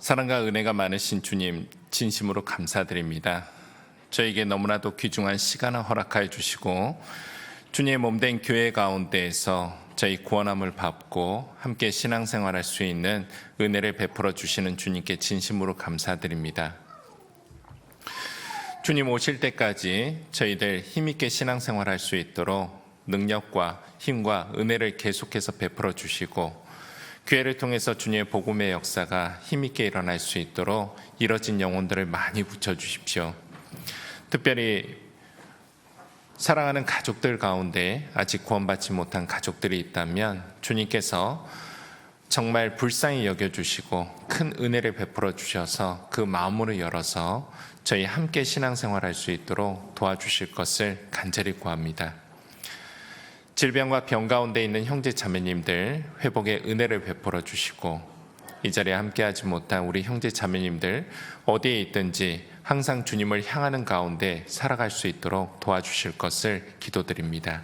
사랑과 은혜가 많으신 주님, 진심으로 감사드립니다. 저에게 너무나도 귀중한 시간을 허락하여 주시고 주님의 몸된 교회 가운데에서 저희 구원함을 받고 함께 신앙생활할 수 있는 은혜를 베풀어 주시는 주님께 진심으로 감사드립니다. 주님 오실 때까지 저희들 힘있게 신앙생활할 수 있도록 능력과 힘과 은혜를 계속해서 베풀어 주시고 교회를 통해서 주님의 복음의 역사가 힘있게 일어날 수 있도록 이뤄진 영혼들을 많이 붙여주십시오. 특별히 사랑하는 가족들 가운데 아직 구원받지 못한 가족들이 있다면 주님께서 정말 불쌍히 여겨주시고 큰 은혜를 베풀어 주셔서 그 마음으로 열어서 저희 함께 신앙생활할 수 있도록 도와주실 것을 간절히 구합니다. 질병과 병 가운데 있는 형제 자매님들 회복의 은혜를 베풀어 주시고 이 자리에 함께하지 못한 우리 형제 자매님들 어디에 있든지 항상 주님을 향하는 가운데 살아갈 수 있도록 도와주실 것을 기도드립니다.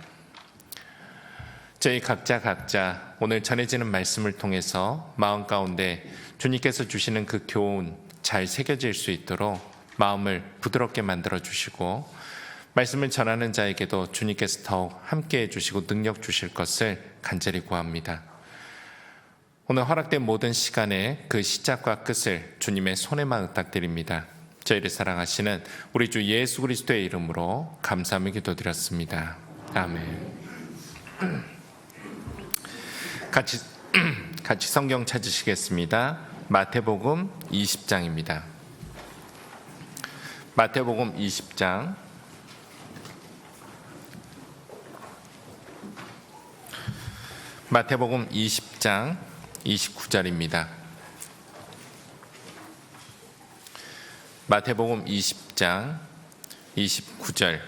저희 각자 오늘 전해지는 말씀을 통해서 마음 가운데 주님께서 주시는 그 교훈 잘 새겨질 수 있도록 마음을 부드럽게 만들어 주시고 말씀을 전하는 자에게도 주님께서 더욱 함께해 주시고 능력 주실 것을 간절히 구합니다. 오늘 허락된 모든 시간에 그 시작과 끝을 주님의 손에만 의탁드립니다. 저희를 사랑하시는 우리 주 예수 그리스도의 이름으로 감사하며 기도드렸습니다. 아멘. 같이 성경 찾으시겠습니다. 마태복음 20장입니다. 마태복음 20장 마태복음 20장 29절입니다. 마태복음 20장 29절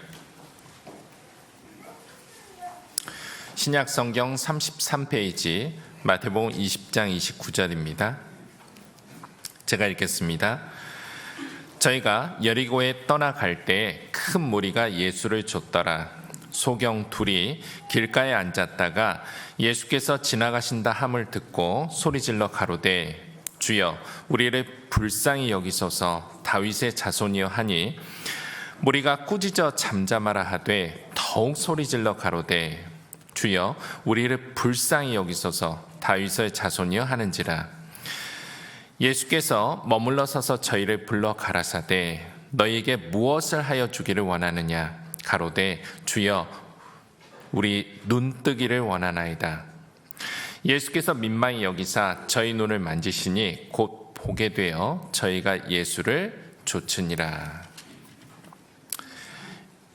신약성경 33페이지 마태복음 20장 29절입니다. 제가 읽겠습니다. 저희가 여리고에 떠나갈 때 큰 무리가 예수를 좇더라. 소경 둘이 길가에 앉았다가 예수께서 지나가신다 함을 듣고 소리질러 가로되 주여 우리를 불쌍히 여기소서 다윗의 자손이여 하니 무리가 꾸짖어 잠잠하라 하되 더욱 소리질러 가로되 주여 우리를 불쌍히 여기소서 다윗의 자손이여 하는지라. 예수께서 머물러 서서 저희를 불러 가라사대 너희에게 무엇을 하여 주기를 원하느냐 가로되 주여 우리 눈뜨기를 원하나이다. 예수께서 민망히 여기사 저희 눈을 만지시니 곧 보게 되어 저희가 예수를 좇으니라.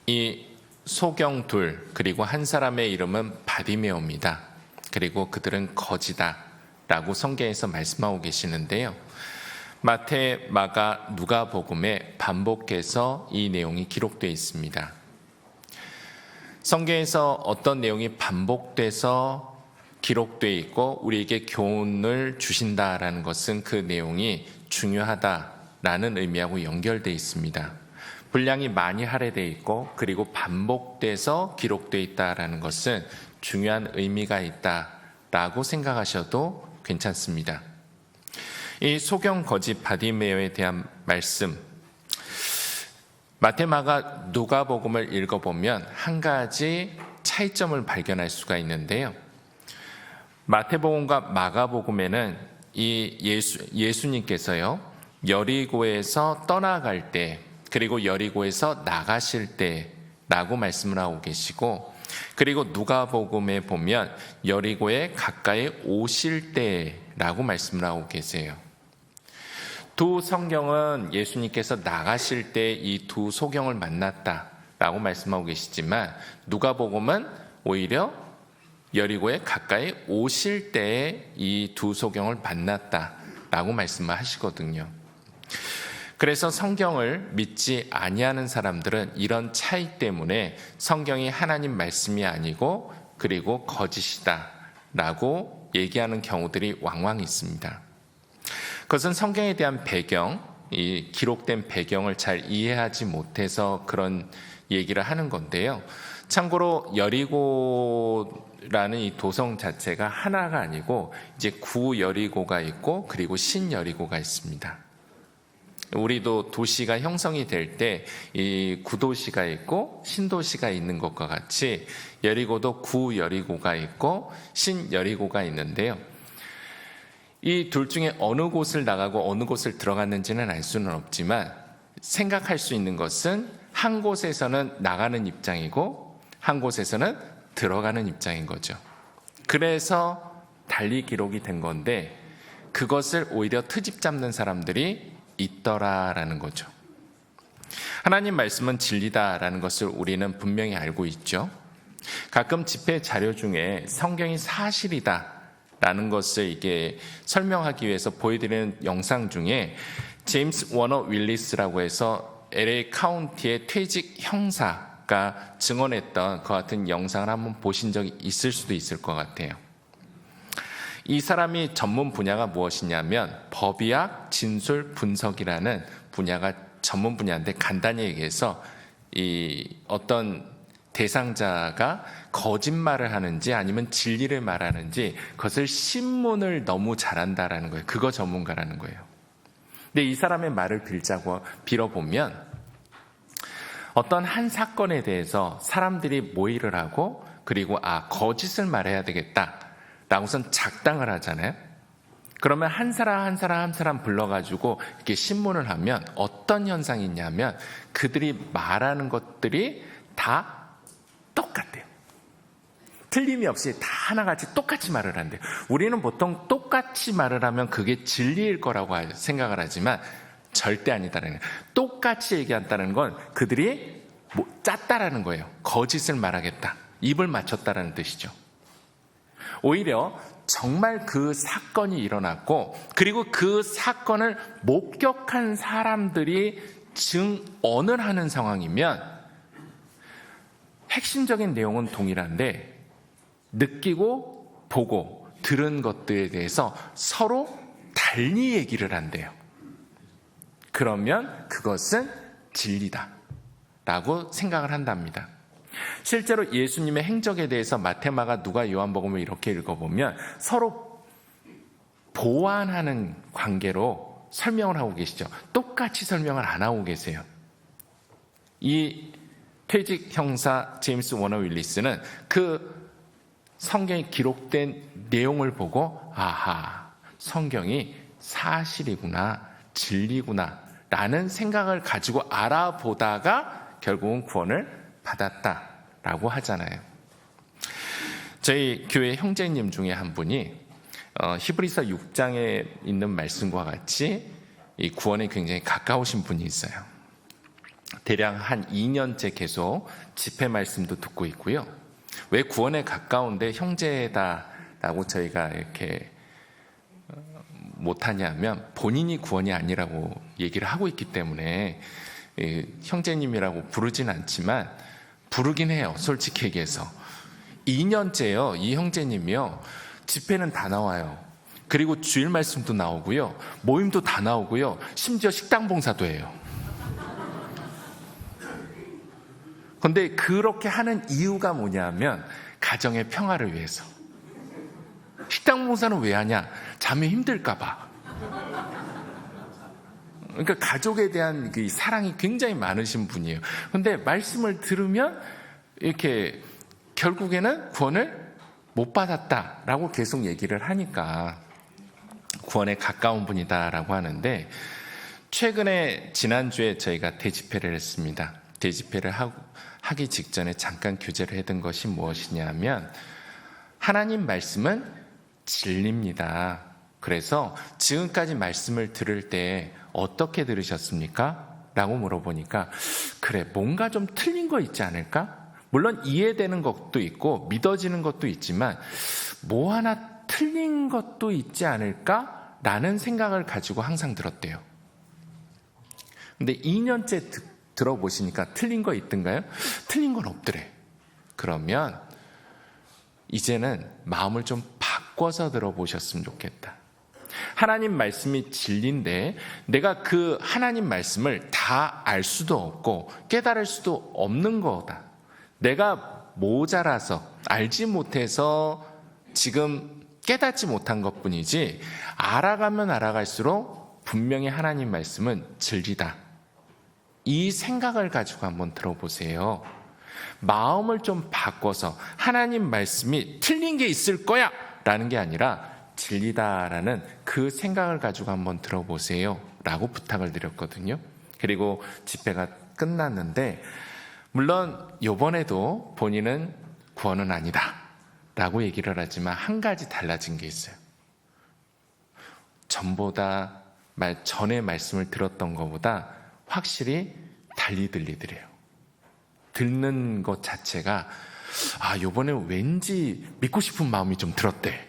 이 소경 둘 그리고 한 사람의 이름은 바디메오입니다. 그리고 그들은 거지다 라고 성경에서 말씀하고 계시는데요. 마태, 마가, 누가복음에 반복해서 이 내용이 기록되어 있습니다. 성경에서 어떤 내용이 반복돼서 기록되어 있고 우리에게 교훈을 주신다라는 것은 그 내용이 중요하다라는 의미하고 연결되어 있습니다. 분량이 많이 할애되어 있고 그리고 반복돼서 기록되어 있다라는 것은 중요한 의미가 있다라고 생각하셔도 괜찮습니다. 이 소경 거지 바디메오에 대한 말씀 마태, 마가, 누가복음을 읽어보면 한 가지 차이점을 발견할 수가 있는데요. 마태복음과 마가복음에는 이 예수님께서요 여리고에서 떠나갈 때 그리고 여리고에서 나가실 때라고 말씀을 하고 계시고 그리고 누가복음에 보면 여리고에 가까이 오실 때라고 말씀을 하고 계세요. 두 성경은 예수님께서 나가실 때 이 두 소경을 만났다라고 말씀하고 계시지만 누가복음은 오히려 여리고에 가까이 오실 때에 이 두 소경을 만났다라고 말씀을 하시거든요. 그래서 성경을 믿지 아니하는 사람들은 이런 차이 때문에 성경이 하나님 말씀이 아니고 그리고 거짓이다라고 얘기하는 경우들이 왕왕 있습니다. 그것은 성경에 대한 배경, 이 기록된 배경을 잘 이해하지 못해서 그런 얘기를 하는 건데요. 참고로 여리고 여리고라는 이 도성 자체가 하나가 아니고 이제 구 여리고가 있고 그리고 신 여리고가 있습니다. 우리도 도시가 형성이 될 때 이 구도시가 있고 신도시가 있는 것과 같이 여리고도 구 여리고가 있고 신 여리고가 있는데요. 이 둘 중에 어느 곳을 나가고 어느 곳을 들어갔는지는 알 수는 없지만 생각할 수 있는 것은 한 곳에서는 나가는 입장이고 한 곳에서는 들어가는 입장인 거죠. 그래서 달리 기록이 된 건데 그것을 오히려 트집 잡는 사람들이 있더라라는 거죠. 하나님 말씀은 진리다라는 것을 우리는 분명히 알고 있죠. 가끔 집회 자료 중에 성경이 사실이다라는 것을 이게 설명하기 위해서 보여드리는 영상 중에 제임스 워너 윌리스라고 해서 LA 카운티의 퇴직 형사가 증언했던 그 같은 영상을 한번 보신 적이 있을 수도 있을 것 같아요. 이 사람이 전문 분야가 무엇이냐면 법의학 진술 분석이라는 분야가 전문 분야인데 간단히 얘기해서 이 어떤 대상자가 거짓말을 하는지 아니면 진리를 말하는지 그것을 신문을 너무 잘한다라는 거예요. 그거 전문가라는 거예요. 근데 이 사람의 말을 빌어보면 어떤 한 사건에 대해서 사람들이 모의를 하고 그리고 거짓을 말해야 되겠다 라고선 작당을 하잖아요. 그러면 한 사람 불러가지고 이렇게 신문을 하면 어떤 현상이 있냐면 그들이 말하는 것들이 다 똑같대요. 틀림이 없이 다 하나같이 똑같이 말을 한대요. 우리는 보통 똑같이 말을 하면 그게 진리일 거라고 생각을 하지만 절대 아니다라는 거예요. 똑같이 얘기한다는 건 그들이 짰다라는 거예요. 거짓을 말하겠다. 입을 맞췄다라는 뜻이죠. 오히려 정말 그 사건이 일어났고 그리고 그 사건을 목격한 사람들이 증언을 하는 상황이면 핵심적인 내용은 동일한데 느끼고 보고 들은 것들에 대해서 서로 달리 얘기를 한대요. 그러면 그것은 진리다 라고 생각을 한답니다. 실제로 예수님의 행적에 대해서 마태마가 누가 요한복음을 이렇게 읽어보면 서로 보완하는 관계로 설명을 하고 계시죠. 똑같이 설명을 안 하고 계세요. 이 퇴직 형사 제임스 워너 윌리스는 그 성경에 기록된 내용을 보고 성경이 사실이구나 진리구나 라는 생각을 가지고 알아보다가 결국은 구원을 받았다라고 하잖아요. 저희 교회 형제님 중에 한 분이 히브리서 6장에 있는 말씀과 같이 이 구원에 굉장히 가까우신 분이 있어요. 대략 한 2년째 계속 집회 말씀도 듣고 있고요. 왜 구원에 가까운데 형제다라고 저희가 이렇게 못하냐면 본인이 구원이 아니라고 얘기를 하고 있기 때문에 형제님이라고 부르진 않지만 부르긴 해요. 솔직히 얘기해서 2년째요. 이 형제님이요. 집회는 다 나와요. 그리고 주일 말씀도 나오고요. 모임도 다 나오고요. 심지어 식당 봉사도 해요. 그런데 그렇게 하는 이유가 뭐냐면 가정의 평화를 위해서. 식당 봉사는 왜 하냐? 자매 힘들까 봐. 그러니까 가족에 대한 그 사랑이 굉장히 많으신 분이에요. 그런데 말씀을 들으면 이렇게 결국에는 구원을 못 받았다라고 계속 얘기를 하니까 구원에 가까운 분이다라고 하는데 최근에 지난주에 저희가 대집회를 했습니다. 대집회를 하기 직전에 잠깐 교제를 해둔 것이 무엇이냐면 하나님 말씀은 진리입니다. 그래서 지금까지 말씀을 들을 때 어떻게 들으셨습니까? 라고 물어보니까 그래 뭔가 좀 틀린 거 있지 않을까? 물론 이해되는 것도 있고 믿어지는 것도 있지만 뭐 하나 틀린 것도 있지 않을까? 라는 생각을 가지고 항상 들었대요. 근데 2년째 들어보시니까 틀린 거 있던가요? 틀린 건 없더래. 그러면 이제는 마음을 좀 바꿔서 들어보셨으면 좋겠다. 하나님 말씀이 진리인데 내가 그 하나님 말씀을 다 알 수도 없고 깨달을 수도 없는 거다. 내가 모자라서 알지 못해서 지금 깨닫지 못한 것뿐이지, 알아가면 알아갈수록 분명히 하나님 말씀은 진리다, 이 생각을 가지고 한번 들어보세요. 마음을 좀 바꿔서 하나님 말씀이 틀린 게 있을 거야 라는 게 아니라 진리다라는 그 생각을 가지고 한번 들어보세요 라고 부탁을 드렸거든요. 그리고 집회가 끝났는데, 물론 이번에도 본인은 구원은 아니다 라고 얘기를 하지만 한 가지 달라진 게 있어요. 전에 말씀을 들었던 것보다 확실히 달리 들리더래요. 듣는 것 자체가 요번에 왠지 믿고 싶은 마음이 좀 들었대.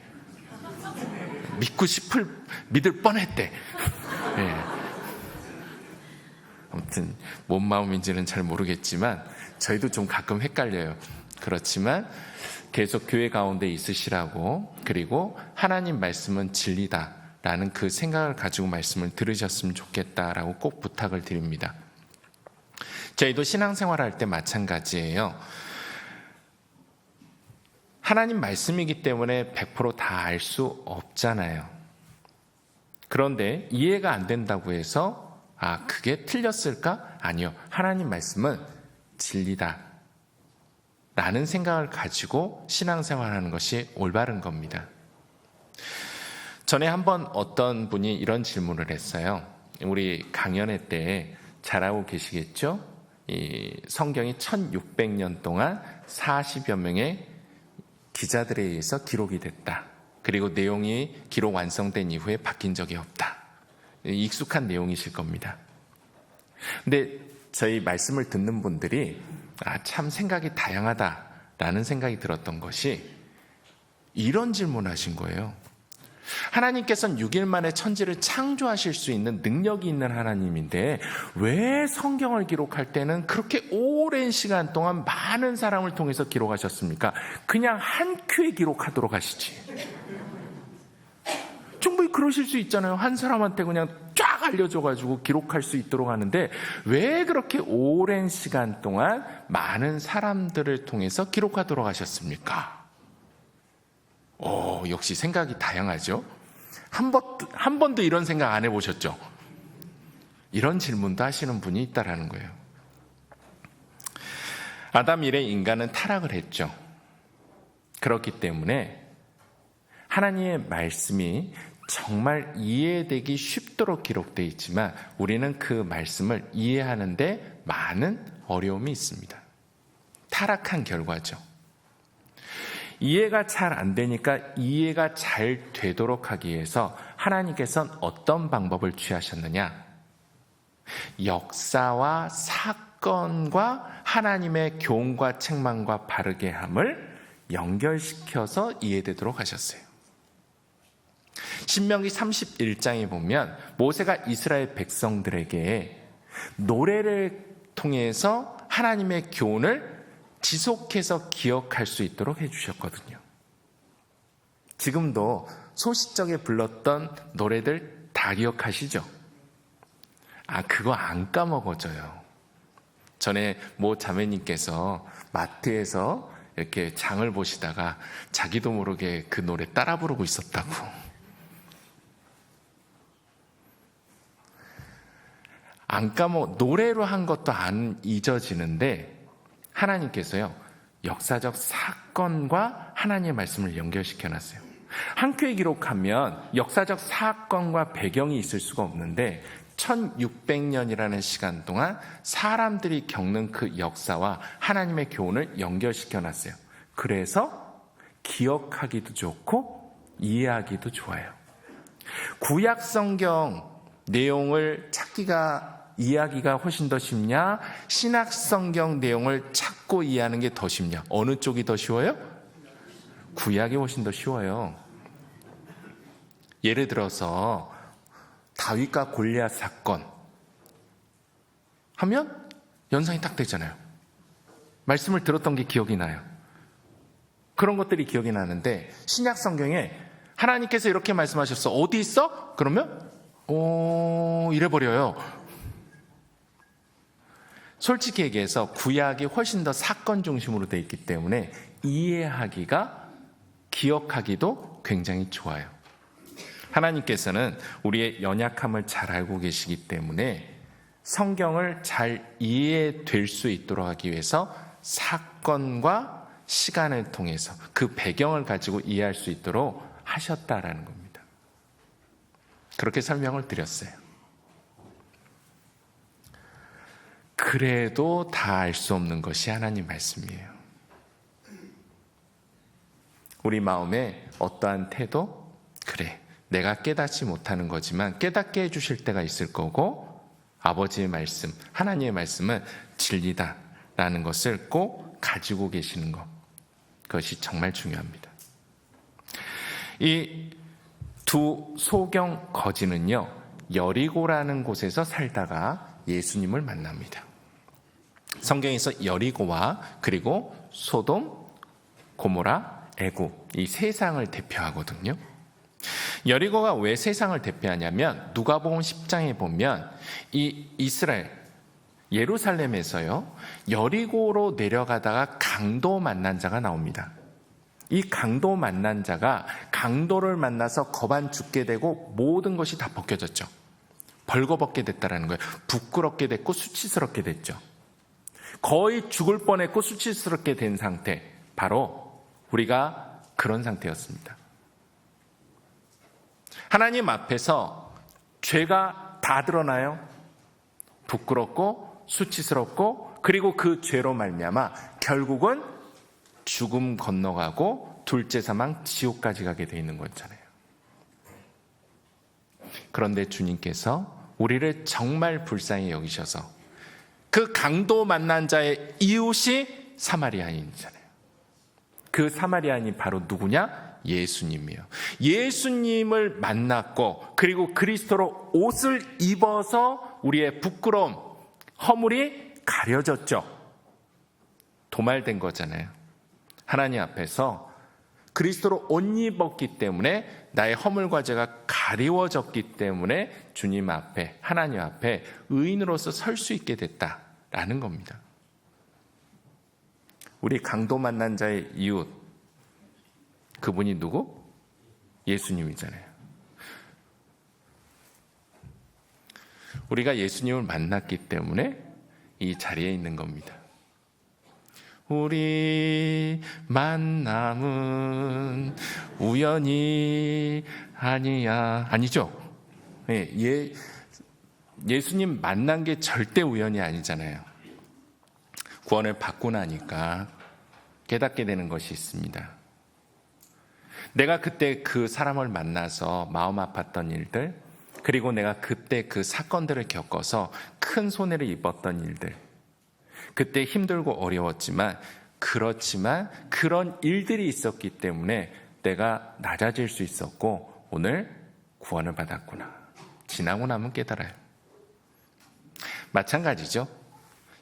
믿을 뻔했대. 네. 아무튼 뭔 마음인지는 잘 모르겠지만 저희도 좀 가끔 헷갈려요. 그렇지만 계속 교회 가운데 있으시라고, 그리고 하나님 말씀은 진리다라는 그 생각을 가지고 말씀을 들으셨으면 좋겠다라고 꼭 부탁을 드립니다. 저희도 신앙생활할 때 마찬가지예요. 하나님 말씀이기 때문에 100% 다 알 수 없잖아요. 그런데 이해가 안 된다고 해서 그게 틀렸을까? 아니요. 하나님 말씀은 진리다 라는 생각을 가지고 신앙생활하는 것이 올바른 겁니다. 전에 한번 어떤 분이 이런 질문을 했어요. 우리 강연회 때 잘 알고 계시겠죠? 이 성경이 1600년 동안 40여 명의 기자들에 의해서 기록이 됐다. 그리고 내용이 기록 완성된 이후에 바뀐 적이 없다. 익숙한 내용이실 겁니다. 근데 저희 말씀을 듣는 분들이 참 생각이 다양하다라는 생각이 들었던 것이, 이런 질문하신 거예요. 하나님께서는 6일 만에 천지를 창조하실 수 있는 능력이 있는 하나님인데 왜 성경을 기록할 때는 그렇게 오랜 시간 동안 많은 사람을 통해서 기록하셨습니까? 그냥 한 큐에 기록하도록 하시지. 충분히 그러실 수 있잖아요. 한 사람한테 그냥 쫙 알려줘가지고 기록할 수 있도록 하는데 왜 그렇게 오랜 시간 동안 많은 사람들을 통해서 기록하도록 하셨습니까? 역시 생각이 다양하죠. 한 번도 이런 생각 안 해보셨죠? 이런 질문도 하시는 분이 있다라는 거예요. 아담 이래 인간은 타락을 했죠. 그렇기 때문에 하나님의 말씀이 정말 이해되기 쉽도록 기록되어 있지만 우리는 그 말씀을 이해하는데 많은 어려움이 있습니다. 타락한 결과죠. 이해가 잘 안 되니까 이해가 잘 되도록 하기 위해서 하나님께서는 어떤 방법을 취하셨느냐? 역사와 사건과 하나님의 교훈과 책망과 바르게 함을 연결시켜서 이해되도록 하셨어요. 신명기 31장에 보면 모세가 이스라엘 백성들에게 노래를 통해서 하나님의 교훈을 지속해서 기억할 수 있도록 해주셨거든요. 지금도 소시적에 불렀던 노래들 다 기억하시죠? 그거 안 까먹어져요. 전에 모 자매님께서 마트에서 이렇게 장을 보시다가 자기도 모르게 그 노래 따라 부르고 있었다고. 노래로 한 것도 안 잊어지는데 하나님께서요, 역사적 사건과 하나님의 말씀을 연결시켜놨어요. 한 큐에 기록하면 역사적 사건과 배경이 있을 수가 없는데 1600년이라는 시간 동안 사람들이 겪는 그 역사와 하나님의 교훈을 연결시켜놨어요. 그래서 기억하기도 좋고 이해하기도 좋아요. 구약 성경 내용을 이해하기가 훨씬 더 쉽냐? 신약 성경 내용을 찾고 이해하는 게 더 쉽냐? 어느 쪽이 더 쉬워요? 구약이 훨씬 더 쉬워요. 예를 들어서 다윗과 골리앗 사건 하면 연상이 딱 되잖아요. 말씀을 들었던 게 기억이 나요. 그런 것들이 기억이 나는데 신약 성경에 하나님께서 이렇게 말씀하셨어. 어디 있어? 그러면 이래버려요. 솔직히 얘기해서 구약이 훨씬 더 사건 중심으로 되어 있기 때문에 이해하기가, 기억하기도 굉장히 좋아요. 하나님께서는 우리의 연약함을 잘 알고 계시기 때문에 성경을 잘 이해될 수 있도록 하기 위해서 사건과 시간을 통해서 그 배경을 가지고 이해할 수 있도록 하셨다라는 겁니다. 그렇게 설명을 드렸어요. 그래도 다 알 수 없는 것이 하나님 말씀이에요. 우리 마음에 어떠한 태도? 그래, 내가 깨닫지 못하는 거지만 깨닫게 해주실 때가 있을 거고, 아버지의 말씀, 하나님의 말씀은 진리다라는 것을 꼭 가지고 계시는 것, 그것이 정말 중요합니다. 이 두 소경 거지는요, 여리고라는 곳에서 살다가 예수님을 만납니다. 성경에서 여리고와 그리고 소돔, 고모라, 애굽, 이 세상을 대표하거든요. 여리고가 왜 세상을 대표하냐면 누가복음 10장에 보면 이 이스라엘, 예루살렘에서요, 여리고로 내려가다가 강도 만난 자가 나옵니다. 이 강도 만난 자가 강도를 만나서 겁안 죽게 되고 모든 것이 다 벗겨졌죠. 벌거벗게 됐다라는 거예요. 부끄럽게 됐고 수치스럽게 됐죠. 거의 죽을 뻔했고 수치스럽게 된 상태, 바로 우리가 그런 상태였습니다. 하나님 앞에서 죄가 다 드러나요. 부끄럽고 수치스럽고, 그리고 그 죄로 말미암아 결국은 죽음 건너가고 둘째 사망 지옥까지 가게 돼 있는 거잖아요. 그런데 주님께서 우리를 정말 불쌍히 여기셔서 그 강도 만난 자의 이웃이 사마리아인이잖아요. 그 사마리아인이 바로 누구냐? 예수님이에요. 예수님을 만났고, 그리고 그리스도로 옷을 입어서 우리의 부끄러움, 허물이 가려졌죠. 도말된 거잖아요. 하나님 앞에서 그리스도로 옷 입었기 때문에 나의 허물과 죄가 가리워졌기 때문에 주님 앞에, 하나님 앞에 의인으로서 설 수 있게 됐다라는 겁니다. 우리 강도 만난 자의 이웃, 그분이 누구? 예수님이잖아요. 우리가 예수님을 만났기 때문에 이 자리에 있는 겁니다. 우리 만남은 우연이 아니죠? 예수님 만난 게 절대 우연이 아니잖아요. 구원을 받고 나니까 깨닫게 되는 것이 있습니다. 내가 그때 그 사람을 만나서 마음 아팠던 일들, 그리고 내가 그때 그 사건들을 겪어서 큰 손해를 입었던 일들, 그때 힘들고 어려웠지만, 그렇지만 그런 일들이 있었기 때문에 내가 낮아질 수 있었고 오늘 구원을 받았구나. 지나고 나면 깨달아요. 마찬가지죠.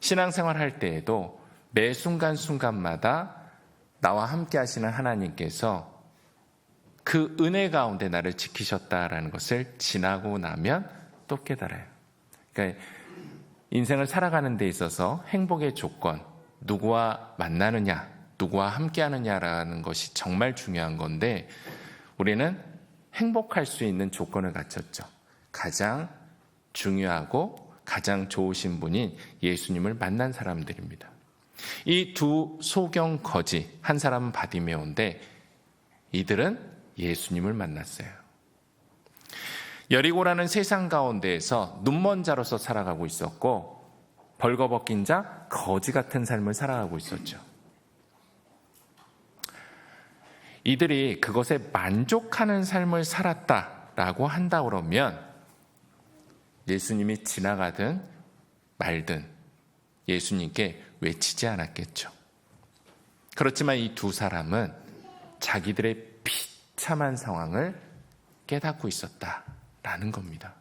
신앙생활 할 때에도 매 순간순간마다 나와 함께 하시는 하나님께서 그 은혜 가운데 나를 지키셨다라는 것을 지나고 나면 또 깨달아요. 그러니까 인생을 살아가는 데 있어서 행복의 조건, 누구와 만나느냐, 누구와 함께 하느냐라는 것이 정말 중요한 건데, 우리는 행복할 수 있는 조건을 갖췄죠. 가장 중요하고 가장 좋으신 분인 예수님을 만난 사람들입니다. 이 두 소경 거지, 한 사람은 바디메오인데 이들은 예수님을 만났어요. 여리고라는 세상 가운데에서 눈먼 자로서 살아가고 있었고, 벌거벗긴 자, 거지 같은 삶을 살아가고 있었죠. 이들이 그것에 만족하는 삶을 살았다라고 한다 그러면 예수님이 지나가든 말든 예수님께 외치지 않았겠죠. 그렇지만 이 두 사람은 자기들의 비참한 상황을 깨닫고 있었다라는 겁니다.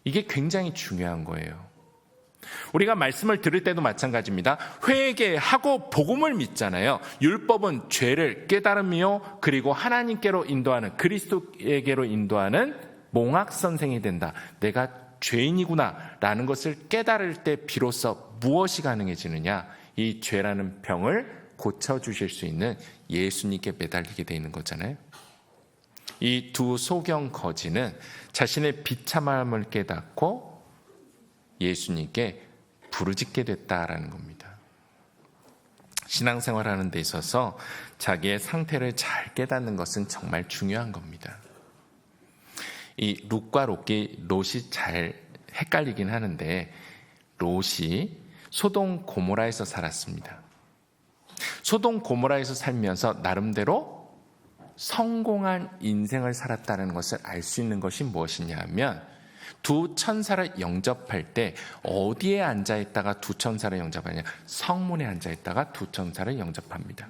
이게 굉장히 중요한 거예요. 우리가 말씀을 들을 때도 마찬가지입니다. 회개하고 복음을 믿잖아요. 율법은 죄를 깨달음이요, 그리고 하나님께로 인도하는, 그리스도에게로 인도하는 몽학 선생이 된다. 내가 죄인이구나라는 것을 깨달을 때 비로소 무엇이 가능해지느냐? 이 죄라는 병을 고쳐주실 수 있는 예수님께 매달리게 되어 있는 거잖아요. 이 두 소경 거지는 자신의 비참함을 깨닫고 예수님께 부르짖게 됐다라는 겁니다. 신앙생활하는 데 있어서 자기의 상태를 잘 깨닫는 것은 정말 중요한 겁니다. 이 룻과 롯이 잘 헷갈리긴 하는데, 롯이 소돔 고모라에서 살았습니다. 소돔 고모라에서 살면서 나름대로 성공한 인생을 살았다는 것을 알 수 있는 것이 무엇이냐 하면, 두 천사를 영접할 때 어디에 앉아있다가 두 천사를 영접하냐? 성문에 앉아있다가 두 천사를 영접합니다.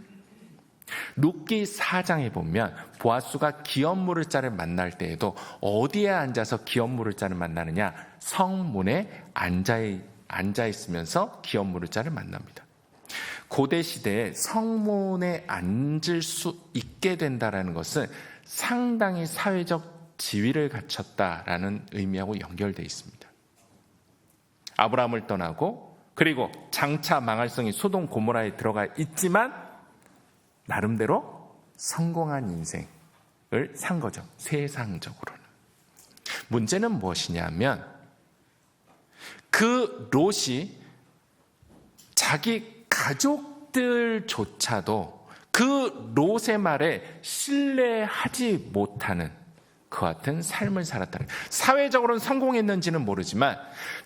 룻기 4장에 보면 보아스가 기업 물을 자를 만날 때에도 어디에 앉아서 기업 물을 자를 만나느냐? 성문에 앉아있으면서 기업 물을 자를 만납니다. 고대 시대에 성문에 앉을 수 있게 된다는 것은 상당히 사회적 지위를 갖췄다라는 의미하고 연결되어 있습니다. 아브라함을 떠나고 그리고 장차 망할성이 소돔 고모라에 들어가 있지만 나름대로 성공한 인생을 산 거죠. 세상적으로는. 문제는 무엇이냐면, 그 롯이 자기 가족들조차도 그 롯의 말에 신뢰하지 못하는 그 같은 삶을 살았다는, 사회적으로는 성공했는지는 모르지만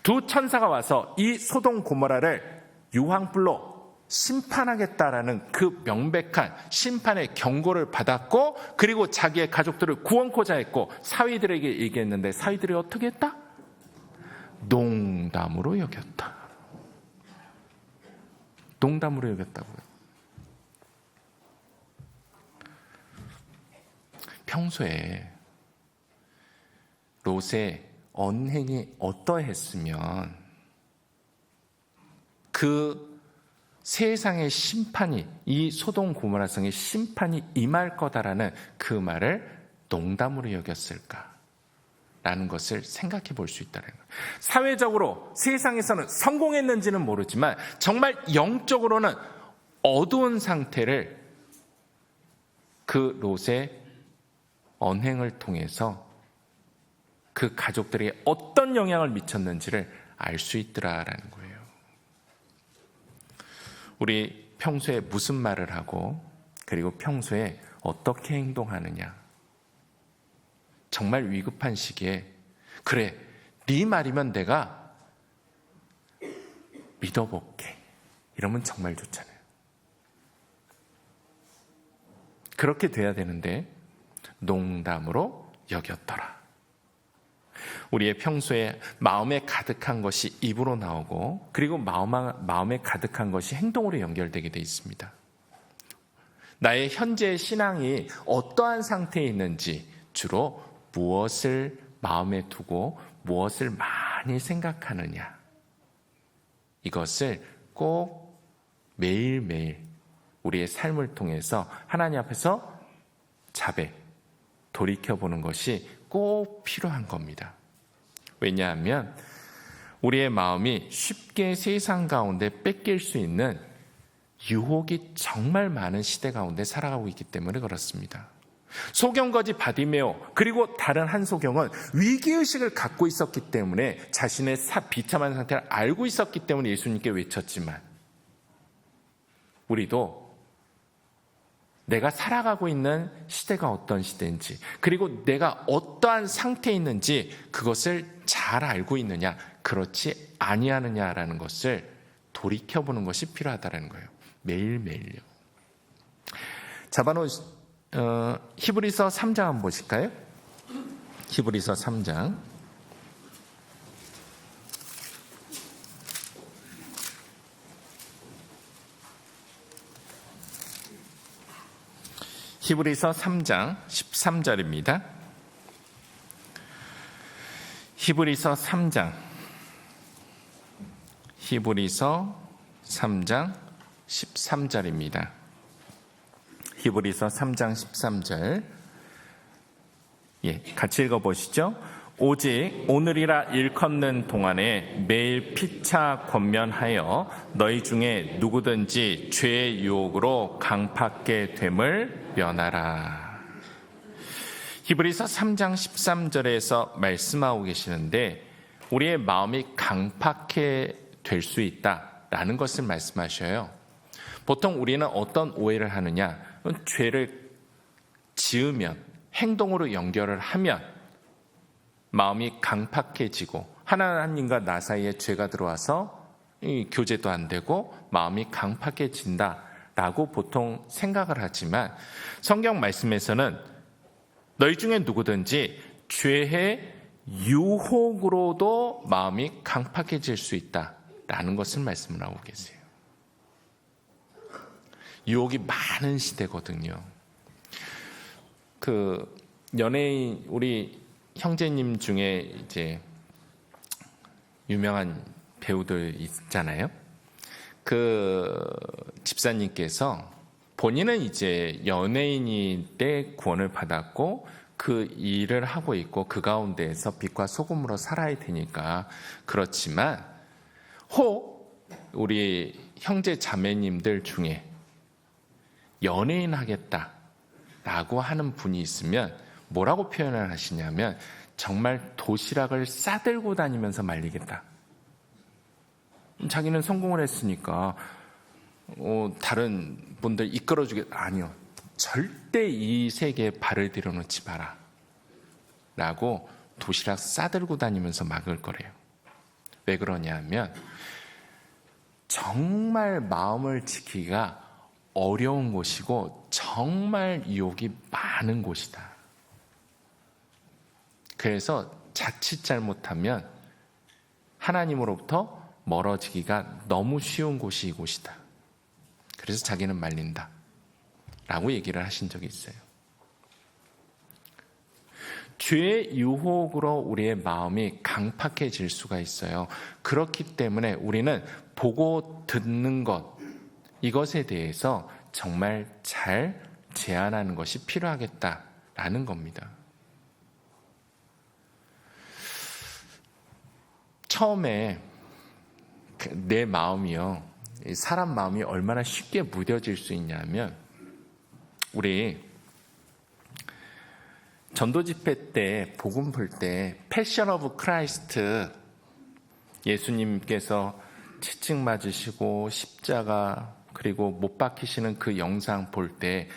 두 천사가 와서 이 소돔 고모라를 유황불로 심판하겠다라는 그 명백한 심판의 경고를 받았고, 그리고 자기의 가족들을 구원코자 했고 사위들에게 얘기했는데 사위들이 어떻게 했다? 농담으로 여겼다. 농담으로 여겼다고요. 평소에 롯의 언행이 어떠했으면 그 세상의 심판이, 이 소돔 고모라 성의 심판이 임할 거다라는 그 말을 농담으로 여겼을까? 라는 것을 생각해 볼 수 있다는 거예요. 사회적으로 세상에서는 성공했는지는 모르지만 정말 영적으로는 어두운 상태를 그 롯의 언행을 통해서 그 가족들에게 어떤 영향을 미쳤는지를 알 수 있더라라는 거예요. 우리 평소에 무슨 말을 하고 그리고 평소에 어떻게 행동하느냐. 정말 위급한 시기에 그래, 네 말이면 내가 믿어볼게, 이러면 정말 좋잖아요. 그렇게 돼야 되는데 농담으로 여겼더라. 우리의 평소에 마음에 가득한 것이 입으로 나오고 그리고 마음에 가득한 것이 행동으로 연결되게 돼 있습니다. 나의 현재 신앙이 어떠한 상태에 있는지, 주로 무엇을 마음에 두고 무엇을 많이 생각하느냐, 이것을 꼭 매일매일 우리의 삶을 통해서 하나님 앞에서 자백, 돌이켜보는 것이 꼭 필요한 겁니다. 왜냐하면 우리의 마음이 쉽게 세상 가운데 뺏길 수 있는 유혹이 정말 많은 시대 가운데 살아가고 있기 때문에 그렇습니다. 소경거지 바디메오 그리고 다른 한 소경은 위기의식을 갖고 있었기 때문에 자신의 비참한 상태를 알고 있었기 때문에 예수님께 외쳤지만, 우리도 내가 살아가고 있는 시대가 어떤 시대인지 그리고 내가 어떠한 상태에 있는지 그것을 잘 알고 있느냐, 그렇지 아니하느냐라는 것을 돌이켜보는 것이 필요하다는 거예요. 매일매일요. 잡아놓은 히브리서 3장 한번 보실까요? 히브리서 3장. 히브리서 3장 13절입니다. 히브리서 3장 13절입니다. 히브리서 3장 13절. 같이 읽어보시죠. 오직 오늘이라 일컫는 동안에 매일 피차 권면하여 너희 중에 누구든지 죄의 유혹으로 강팍게 됨을 면하라. 히브리서 3장 13절에서 말씀하고 계시는데 우리의 마음이 강팍해 될 수 있다라는 것을 말씀하셔요. 보통 우리는 어떤 오해를 하느냐? 죄를 지으면, 행동으로 연결을 하면 마음이 강팍해지고 하나님과 나 사이에 죄가 들어와서 교제도 안 되고 마음이 강팍해진다라고 보통 생각을 하지만 성경 말씀에서는 너희 중에 누구든지 죄의 유혹으로도 마음이 강팍해질 수 있다라는 것을 말씀을 하고 계세요. 유혹이 많은 시대거든요. 그 연예인 우리 형제님 중에 이제 유명한 배우들 있잖아요. 그 집사님께서 본인은 이제 연예인이 때 구원을 받았고 그 일을 하고 있고 그 가운데에서 빛과 소금으로 살아야 되니까 그렇지만 혹 우리 형제 자매님들 중에 연예인 하겠다라고 하는 분이 있으면 뭐라고 표현을 하시냐면 정말 도시락을 싸들고 다니면서 말리겠다. 자기는 성공을 했으니까 다른 분들 이끌어주겠다. 아니요. 절대 이 세계에 발을 들여놓지 마라. 라고 도시락 싸들고 다니면서 막을 거래요. 왜 그러냐면 정말 마음을 지키기가 어려운 곳이고 정말 유혹이 많은 곳이다. 그래서 자칫 잘못하면 하나님으로부터 멀어지기가 너무 쉬운 곳이 이곳이다. 그래서 자기는 말린다. 라고 얘기를 하신 적이 있어요. 죄의 유혹으로 우리의 마음이 강팍해질 수가 있어요. 그렇기 때문에 우리는 보고 듣는 것, 이것에 대해서 정말 잘 제한하는 것이 필요하겠다라는 겁니다. 처음에 내 마음이요, 사람 마음이 얼마나 쉽게 무뎌질 수 있냐면 우리 전도 집회 때 복음 풀 때 패션 오브 크라이스트 예수님께서 채찍 맞으시고 십자가 그리고 못 박히시는 그 영상 볼 때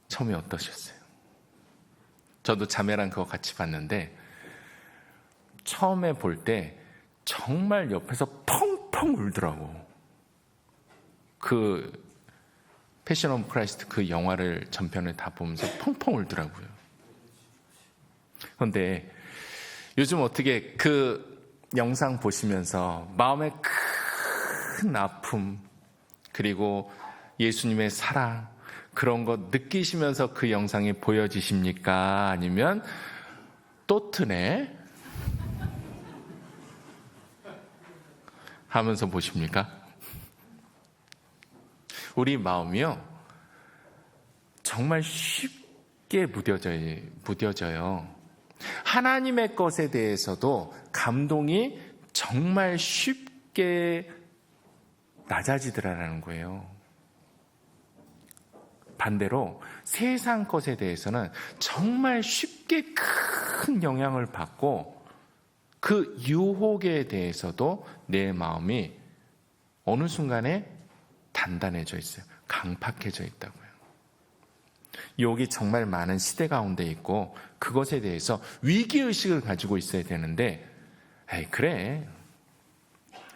처음에 어떠셨어요? 저도 자매랑 그거 같이 봤는데 처음에 볼 때 정말 옆에서 펑펑 울더라고. 그 패션 오브 크라이스트 그 영화를 전편을 다 보면서 펑펑 울더라고요. 그런데 요즘 어떻게 그 영상 보시면서 마음의 큰 아픔 그리고 예수님의 사랑 그런 거 느끼시면서 그 영상이 보여지십니까? 아니면 또 트네? 하면서 보십니까? 우리 마음이요 정말 쉽게 무뎌져요. 하나님의 것에 대해서도 감동이 정말 쉽게 낮아지더라는 거예요. 반대로 세상 것에 대해서는 정말 쉽게 큰 영향을 받고 그 유혹에 대해서도 내 마음이 어느 순간에 단단해져 있어요. 강팍해져 있다고요. 유혹이 정말 많은 시대 가운데 있고 그것에 대해서 위기의식을 가지고 있어야 되는데 에이 그래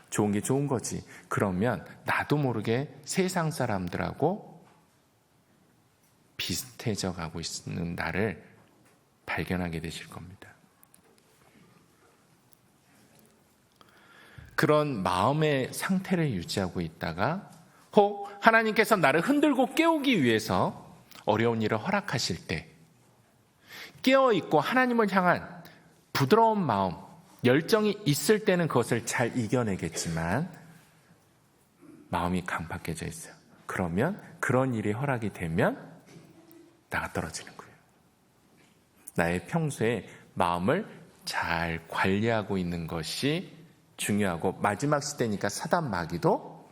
좋은 게 좋은 거지. 그러면 나도 모르게 세상 사람들하고 비슷해져 가고 있는 나를 발견하게 되실 겁니다. 그런 마음의 상태를 유지하고 있다가 혹 하나님께서 나를 흔들고 깨우기 위해서 어려운 일을 허락하실 때 깨어있고 하나님을 향한 부드러운 마음, 열정이 있을 때는 그것을 잘 이겨내겠지만 마음이 강팍해져 있어요. 그러면 그런 일이 허락이 되면 나가 떨어지는 거예요. 나의 평소에 마음을 잘 관리하고 있는 것이 중요하고, 마지막 시대니까 사단 마귀도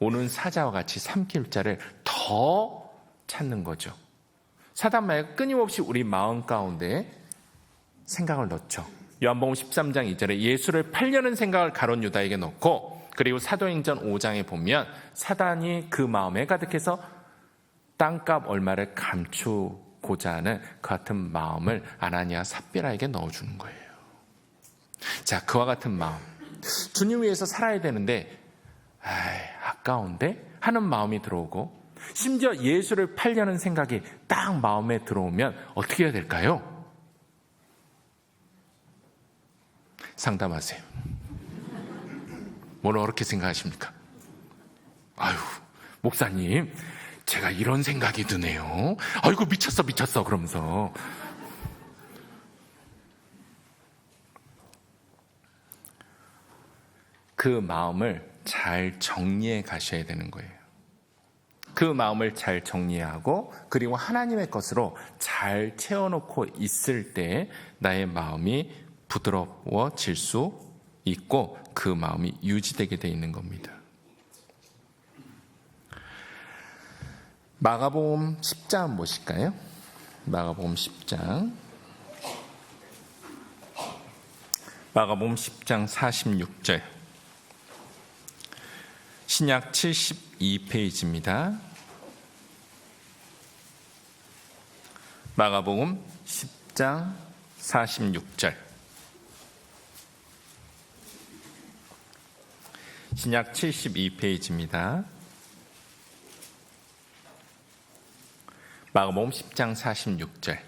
오는 사자와 같이 삼킬 자를 더 찾는 거죠. 사단 마귀가 끊임없이 우리 마음 가운데 생각을 넣죠. 요한복음 13장 2절에 예수를 팔려는 생각을 가룟 유다에게 넣고, 그리고 사도행전 5장에 보면 사단이 그 마음에 가득해서 땅값 얼마를 감추고자 하는 그 같은 마음을 아나니아 삽비라에게 넣어주는 거예요. 자, 그와 같은 마음, 주님 위해서 살아야 되는데 아까운데 하는 마음이 들어오고, 심지어 예수를 팔려는 생각이 딱 마음에 들어오면 어떻게 해야 될까요? 상담하세요. 뭘 어렵게 생각하십니까? 아유, 목사님, 제가 이런 생각이 드네요. 아이고, 미쳤어 그러면서. 그 마음을 잘 정리해 가셔야 되는 거예요. 그 마음을 잘 정리하고, 그리고 하나님의 것으로 잘 채워놓고 있을 때 나의 마음이 부드러워질 수 있고, 그 마음이 유지되게 돼 있는 겁니다. 마가복음 10장 한번 보실까요? 마가복음 10장. 마가복음 10장 46절. 신약 72페이지입니다. 마가복음 10장 46절. 신약 72페이지입니다. 마가복음 10장 46절.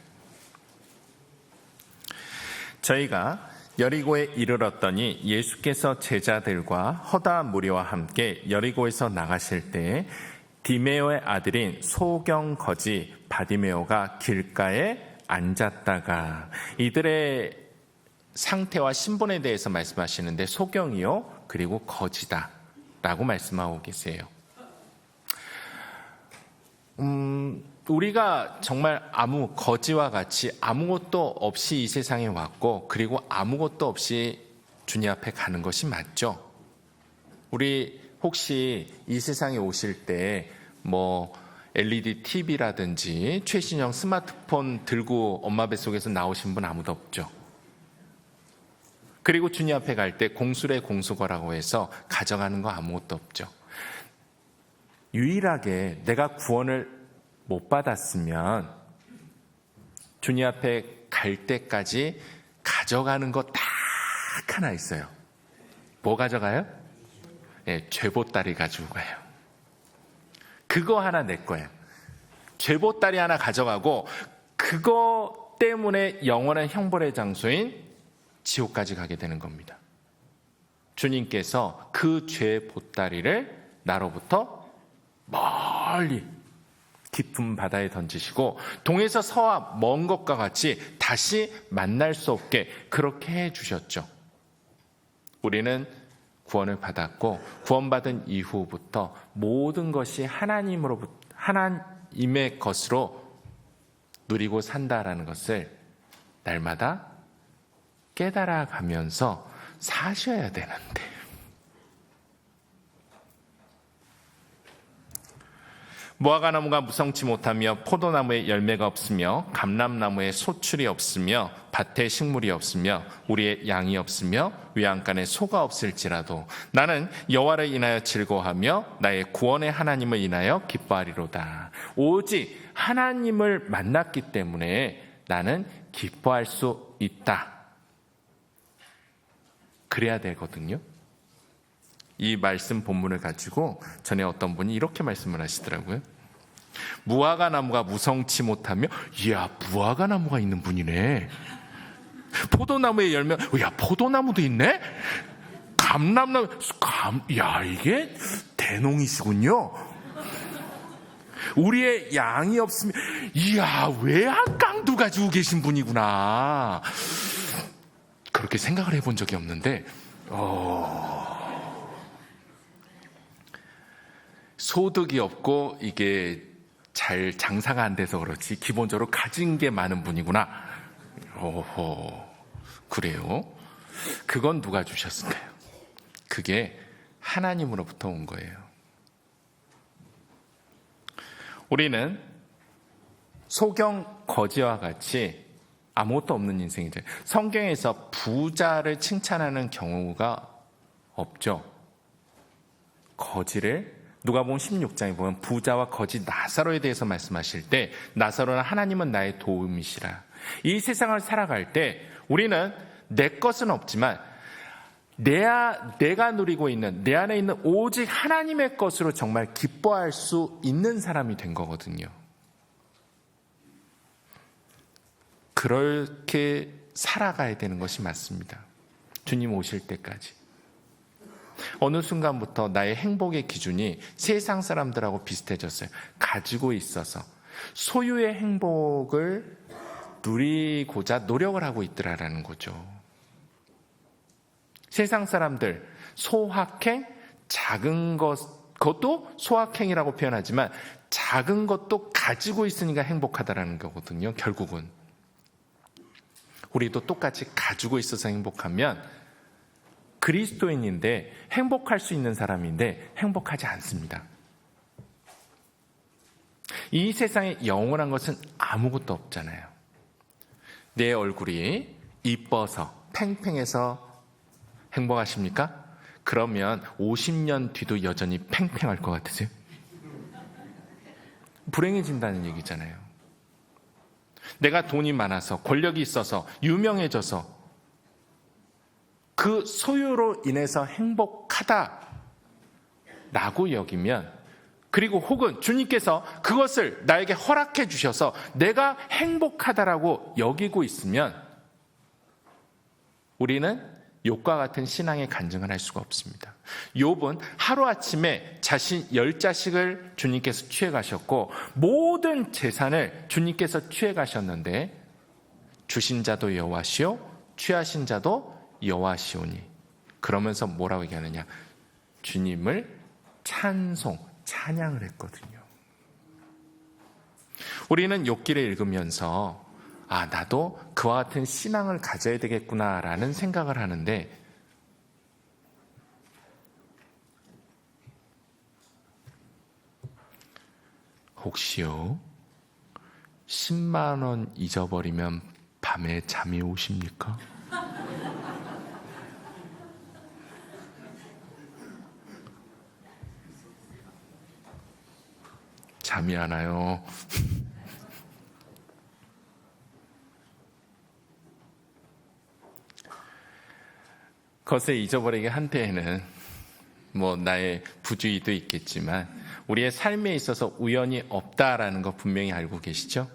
저희가 여리고에 이르렀더니 예수께서 제자들과 허다한 무리와 함께 여리고에서 나가실 때 디메오의 아들인 소경 거지 바디메오가 길가에 앉았다가, 이들의 상태와 신분에 대해서 말씀하시는데 소경이요 그리고 거지다 라고 말씀하고 계세요. 우리가 정말 거지와 같이 아무것도 없이 이 세상에 왔고, 그리고 아무것도 없이 주님 앞에 가는 것이 맞죠. 우리 혹시 이 세상에 오실 때 LED TV라든지 최신형 스마트폰 들고 엄마 뱃속에서 나오신 분 아무도 없죠. 그리고 주님 앞에 갈 때 공수래 공수거라고 해서 가져가는 거 아무것도 없죠. 유일하게 내가 구원을 못 받았으면 주님 앞에 갈 때까지 가져가는 거 딱 하나 있어요. 뭐 가져가요? 네, 죄보따리 가지고 가요. 그거 하나 내 거예요. 죄보따리 하나 가져가고, 그거 때문에 영원한 형벌의 장소인 지옥까지 가게 되는 겁니다. 주님께서 그 죄보따리를 나로부터 멀리 깊은 바다에 던지시고, 동에서 서와 먼 것과 같이 다시 만날 수 없게 그렇게 해주셨죠. 우리는 구원을 받았고, 구원받은 이후부터 모든 것이 하나님의 것으로 누리고 산다라는 것을 날마다 깨달아가면서 사셔야 되는데, 무화과나무가 무성치 못하며 포도나무에 열매가 없으며 감람나무에 소출이 없으며 밭에 식물이 없으며 우리의 양이 없으며 외양간에 소가 없을지라도 나는 여호와를 인하여 즐거워하며 나의 구원의 하나님을 인하여 기뻐하리로다. 오직 하나님을 만났기 때문에 나는 기뻐할 수 있다. 그래야 되거든요. 이 말씀 본문을 가지고 전에 어떤 분이 이렇게 말씀을 하시더라고요. 무화과나무가 무성치 못하며, 이야, 무화과나무가 있는 분이네. 포도나무에 열매, 야, 포도나무도 있네. 감람나무, 야, 이게 대농이시군요. 우리의 양이 없으면, 이야, 외양강도 가지고 계신 분이구나. 그렇게 생각을 해본 적이 없는데, 소득이 없고 이게 잘 장사가 안 돼서 그렇지 기본적으로 가진 게 많은 분이구나. 오호, 그래요? 그건 누가 주셨을까요? 그게 하나님으로부터 온 거예요. 우리는 소경 거지와 같이 아무것도 없는 인생이죠. 성경에서 부자를 칭찬하는 경우가 없죠. 거지를 누가복음 16장에 보면 부자와 거지 나사로에 대해서 말씀하실 때 나사로는 하나님은 나의 도움이시라. 이 세상을 살아갈 때 우리는 내 것은 없지만 내가 누리고 있는 내 안에 있는 오직 하나님의 것으로 정말 기뻐할 수 있는 사람이 된 거거든요. 그렇게 살아가야 되는 것이 맞습니다. 주님 오실 때까지. 어느 순간부터 나의 행복의 기준이 세상 사람들하고 비슷해졌어요. 가지고 있어서 소유의 행복을 누리고자 노력을 하고 있더라라는 거죠. 세상 사람들 소확행, 작은 그것도 소확행이라고 표현하지만 작은 것도 가지고 있으니까 행복하다라는 거거든요. 결국은 우리도 똑같이 가지고 있어서 행복하면 그리스도인인데 행복할 수 있는 사람인데 행복하지 않습니다. 이 세상에 영원한 것은 아무것도 없잖아요. 내 얼굴이 이뻐서 팽팽해서 행복하십니까? 그러면 50년 뒤도 여전히 팽팽할 것 같으세요? 불행해진다는 얘기잖아요. 내가 돈이 많아서 권력이 있어서 유명해져서 그 소유로 인해서 행복하다라고 여기면, 그리고 혹은 주님께서 그것을 나에게 허락해 주셔서 내가 행복하다라고 여기고 있으면 우리는 욥과 같은 신앙의 간증을 할 수가 없습니다. 욥은 하루아침에 자신 10자식을 주님께서 취해 가셨고 모든 재산을 주님께서 취해 가셨는데 주신 자도 여호와시요 취하신 자도 여호와시오니, 그러면서 뭐라고 얘기하느냐? 주님을 찬양을 했거든요. 우리는 욥기를 읽으면서 나도 그와 같은 신앙을 가져야 되겠구나라는 생각을 하는데 혹시요 10만 원 잊어버리면 밤에 잠이 오십니까? 잠이 안 와요. 것을 잊어버리게 한때에는 나의 부주의도 있겠지만 우리의 삶에 있어서 우연이 없다라는 거 분명히 알고 계시죠?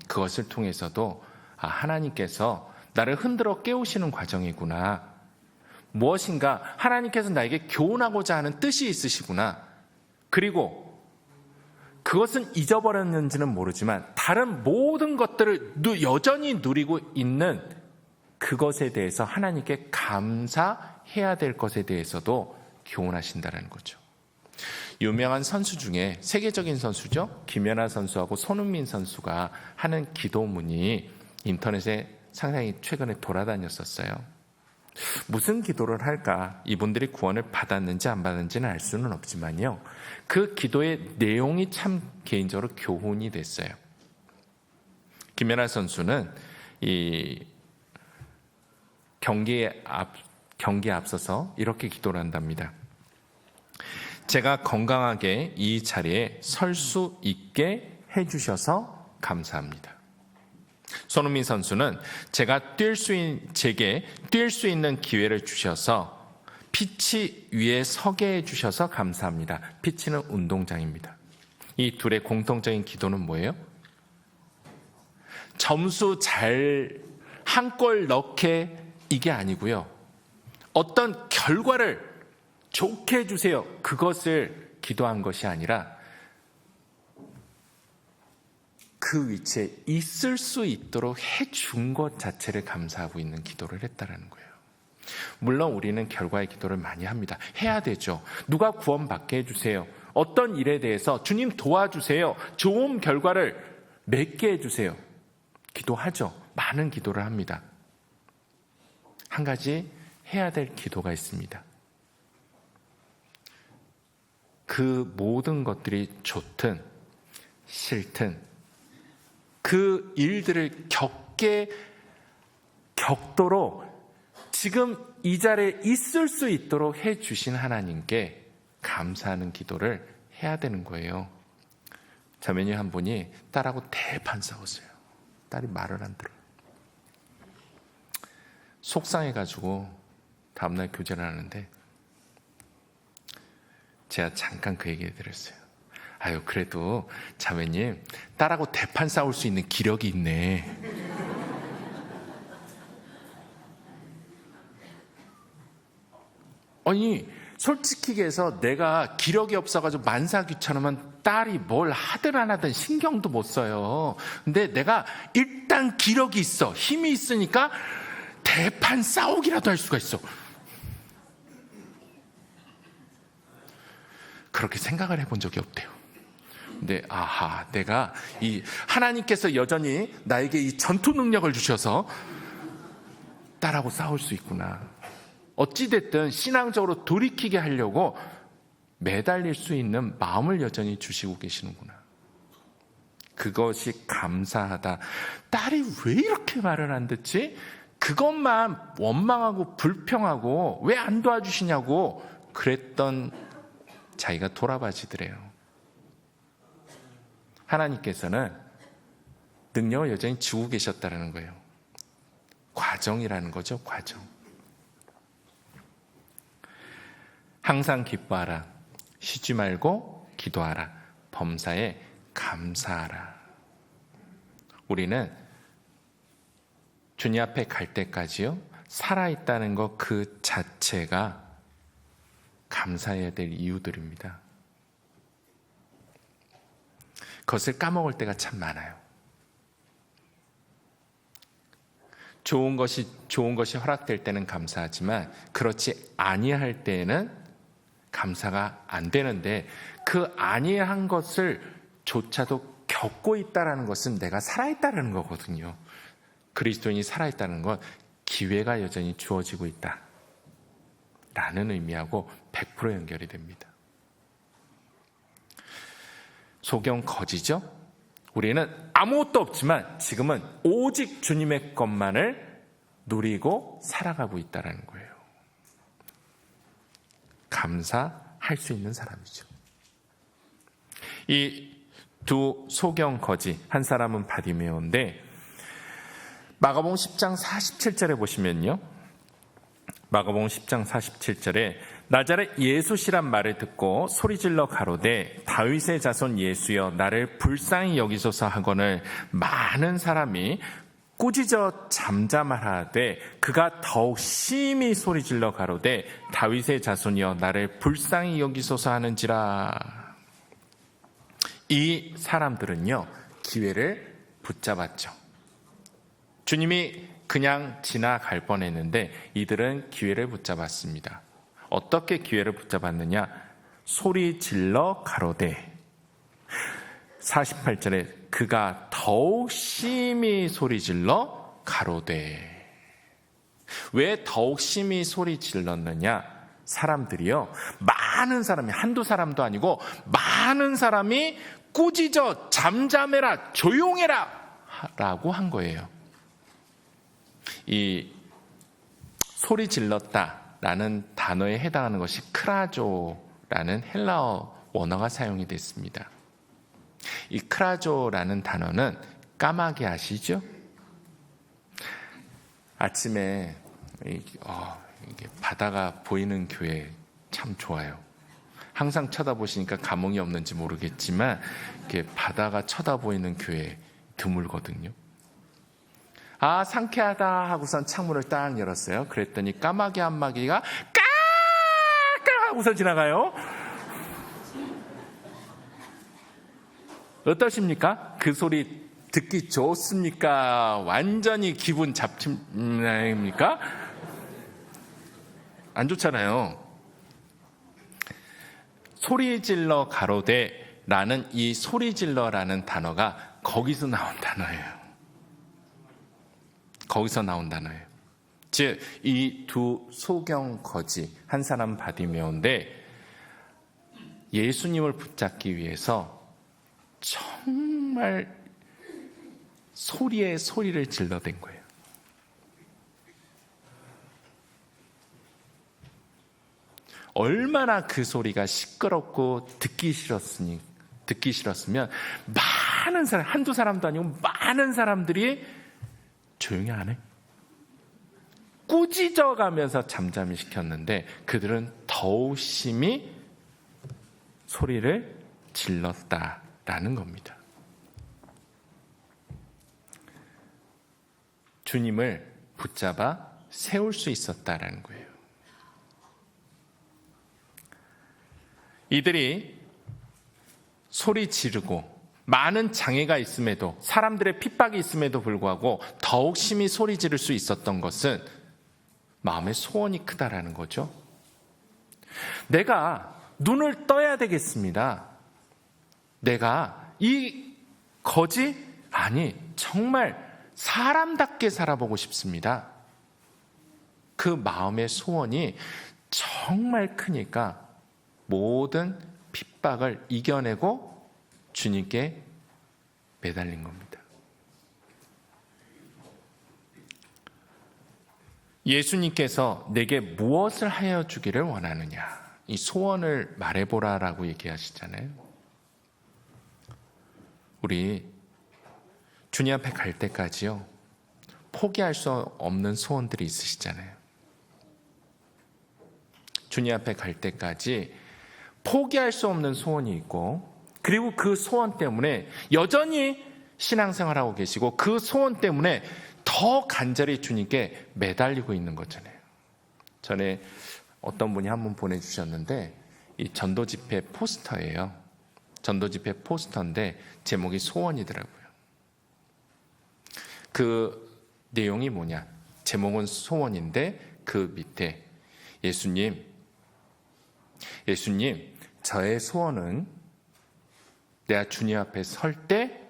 그것을 통해서도 하나님께서 나를 흔들어 깨우시는 과정이구나. 무엇인가 하나님께서 나에게 교훈하고자 하는 뜻이 있으시구나. 그리고 그것은 잊어버렸는지는 모르지만 다른 모든 것들을 여전히 누리고 있는 그것에 대해서 하나님께 감사해야 될 것에 대해서도 교훈하신다는 거죠. 유명한 선수 중에 세계적인 선수죠. 김연아 선수하고 손흥민 선수가 하는 기도문이 인터넷에 상당히 최근에 돌아다녔었어요. 무슨 기도를 할까? 이분들이 구원을 받았는지 안 받았는지는 알 수는 없지만요. 그 기도의 내용이 참 개인적으로 교훈이 됐어요. 김연아 선수는 이 경기에 앞서서 이렇게 기도를 한답니다. 제가 건강하게 이 자리에 설 수 있게 해주셔서 감사합니다. 손흥민 선수는 제게 뛸 수 있는 기회를 주셔서 피치 위에 서게 해주셔서 감사합니다. 피치는 운동장입니다. 이 둘의 공통적인 기도는 뭐예요? 점수 잘 한 골 넣게 이게 아니고요. 어떤 결과를 좋게 해주세요. 그것을 기도한 것이 아니라 그 위치에 있을 수 있도록 해준 것 자체를 감사하고 있는 기도를 했다라는 거예요. 물론 우리는 결과의 기도를 많이 합니다. 해야 되죠. 누가 구원받게 해주세요. 어떤 일에 대해서 주님 도와주세요. 좋은 결과를 맺게 해주세요. 기도하죠. 많은 기도를 합니다. 한 가지 해야 될 기도가 있습니다. 그 모든 것들이 좋든 싫든 그 일들을 겪도록 지금 이 자리에 있을 수 있도록 해주신 하나님께 감사하는 기도를 해야 되는 거예요. 자매님 한 분이 딸하고 대판 싸웠어요. 딸이 말을 안 들어요. 속상해가지고 다음날 교제를 하는데 제가 잠깐 그 얘기 해드렸어요. 아유, 그래도 자매님 딸하고 대판 싸울 수 있는 기력이 있네. 아니, 솔직히 해서 내가 기력이 없어가지고 만사 귀찮으면 딸이 뭘 하든 안 하든 신경도 못 써요. 근데 내가 일단 기력이 있어, 힘이 있으니까 대판 싸우기라도 할 수가 있어. 그렇게 생각을 해본 적이 없대요. 근데 내가 이 하나님께서 여전히 나에게 이 전투 능력을 주셔서 딸하고 싸울 수 있구나. 어찌됐든 신앙적으로 돌이키게 하려고 매달릴 수 있는 마음을 여전히 주시고 계시는구나. 그것이 감사하다. 딸이 왜 이렇게 말을 안 듣지? 그것만 원망하고 불평하고 왜 안 도와주시냐고 그랬던 자기가 돌아봐지더래요. 하나님께서는 능력을 여전히 주고 계셨다는 거예요. 과정이라는 거죠, 과정. 항상 기뻐하라. 쉬지 말고 기도하라. 범사에 감사하라. 우리는 주님 앞에 갈 때까지요, 살아있다는 것 그 자체가 감사해야 될 이유들입니다. 그것을 까먹을 때가 참 많아요. 좋은 것이 허락될 때는 감사하지만 그렇지 아니할 때에는 감사가 안 되는데, 그 아니한 것을 조차도 겪고 있다는 것은 내가 살아있다는 거거든요. 그리스도인이 살아있다는 건 기회가 여전히 주어지고 있다 라는 의미하고 100% 연결이 됩니다. 소경 거지죠? 우리는 아무것도 없지만 지금은 오직 주님의 것만을 누리고 살아가고 있다는 거예요. 감사할 수 있는 사람이죠. 이 두 소경 거지, 한 사람은 바디메오인데 마가복음 10장 47절에 보시면요, 마가복음 10장 47절에 나자렛 예수시란 말을 듣고 소리질러 가로되 다윗의 자손 예수여 나를 불쌍히 여기소서 하거늘 많은 사람이 꾸짖어 잠잠하되 그가 더욱 심히 소리질러 가로되 다윗의 자손이여 나를 불쌍히 여기소서 하는지라. 이 사람들은요, 기회를 붙잡았죠. 주님이 그냥 지나갈 뻔했는데 이들은 기회를 붙잡았습니다. 어떻게 기회를 붙잡았느냐? 소리 질러 가로되, 48절에 그가 더욱 심히 소리 질러 가로되. 왜 더욱 심히 소리 질렀느냐? 사람들이요, 많은 사람이, 한두 사람도 아니고 많은 사람이 꾸짖어 잠잠해라, 조용해라 라고 한 거예요. 이 소리 질렀다 라는 단어에 해당하는 것이 크라조라는 헬라어 원어가 사용이 됐습니다. 이 크라조라는 단어는 까마귀 아시죠? 아침에 이게 바다가 보이는 교회 참 좋아요. 항상 쳐다보시니까 감흥이 없는지 모르겠지만 이렇게 바다가 쳐다보이는 교회 드물거든요. 상쾌하다 하고선 창문을 딱 열었어요. 그랬더니 까마귀 한 마귀가 까까 하고서 지나가요. 어떠십니까? 그 소리 듣기 좋습니까? 완전히 기분 잡침입니까? 안 좋잖아요. 소리질러 가로되 라는 이 소리질러라는 단어가 거기서 나온 단어예요. 거기서 나온 단어예요. 즉, 이 두 소경 거지, 한 사람 바디메오인데 예수님을 붙잡기 위해서 정말 소리에 소리를 질러댄 거예요. 얼마나 그 소리가 시끄럽고 듣기 싫었으면 많은 사람, 한두 사람도 아니고 많은 사람들이 조용히 안 해. 꾸짖어 가면서 잠잠히 시켰는데 그들은 더욱 심히 소리를 질렀다라는 겁니다. 주님을 붙잡아 세울 수 있었다라는 거예요. 이들이 소리 지르고 많은 장애가 있음에도, 사람들의 핍박이 있음에도 불구하고 더욱 심히 소리 지를 수 있었던 것은 마음의 소원이 크다라는 거죠. 내가 눈을 떠야 되겠습니다. 내가 이 거지? 아니, 정말 사람답게 살아보고 싶습니다. 그 마음의 소원이 정말 크니까 모든 핍박을 이겨내고 주님께 매달린 겁니다. 예수님께서 내게 무엇을 하여 주기를 원하느냐, 이 소원을 말해보라라고 얘기하시잖아요. 우리 주님 앞에 갈 때까지요, 포기할 수 없는 소원들이 있으시잖아요. 주님 앞에 갈 때까지 포기할 수 없는 소원이 있고, 그리고 그 소원 때문에 여전히 신앙생활하고 계시고 그 소원 때문에 더 간절히 주님께 매달리고 있는 거잖아요. 전에 어떤 분이 한 분 보내주셨는데, 이 전도 집회 포스터예요. 전도 집회 포스터인데 제목이 소원이더라고요. 그 내용이 뭐냐, 제목은 소원인데 그 밑에 예수님, 저의 소원은 내가 주님 앞에 설 때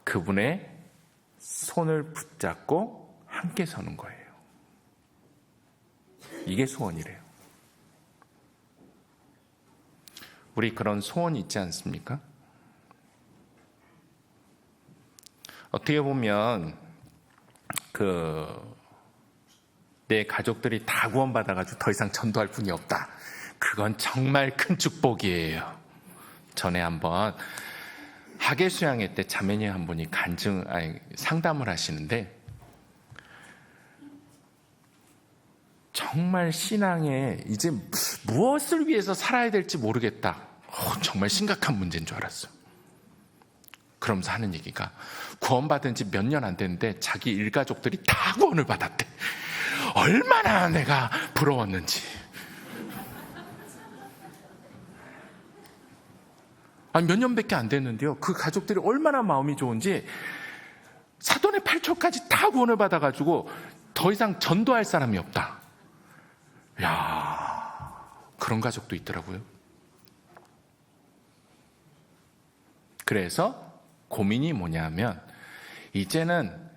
그분의 손을 붙잡고 함께 서는 거예요. 이게 소원이래요. 우리 그런 소원이 있지 않습니까? 어떻게 보면 내 가족들이 다 구원받아가지고 더 이상 전도할 분이 없다, 그건 정말 큰 축복이에요. 전에 한번 학예 수양회 때 자매님 한 분이 상담을 하시는데, 정말 신앙에 이제 무엇을 위해서 살아야 될지 모르겠다, 정말 심각한 문제인 줄 알았어요. 그러면서 하는 얘기가, 구원받은 지 몇 년 안 됐는데 자기 일가족들이 다 구원을 받았대. 얼마나 내가 부러웠는지. 아니, 몇 년밖에 안 됐는데요, 그 가족들이 얼마나 마음이 좋은지 사돈의 8초까지 다 구원을 받아가지고 더 이상 전도할 사람이 없다. 야, 그런 가족도 있더라고요. 그래서 고민이 뭐냐면, 이제는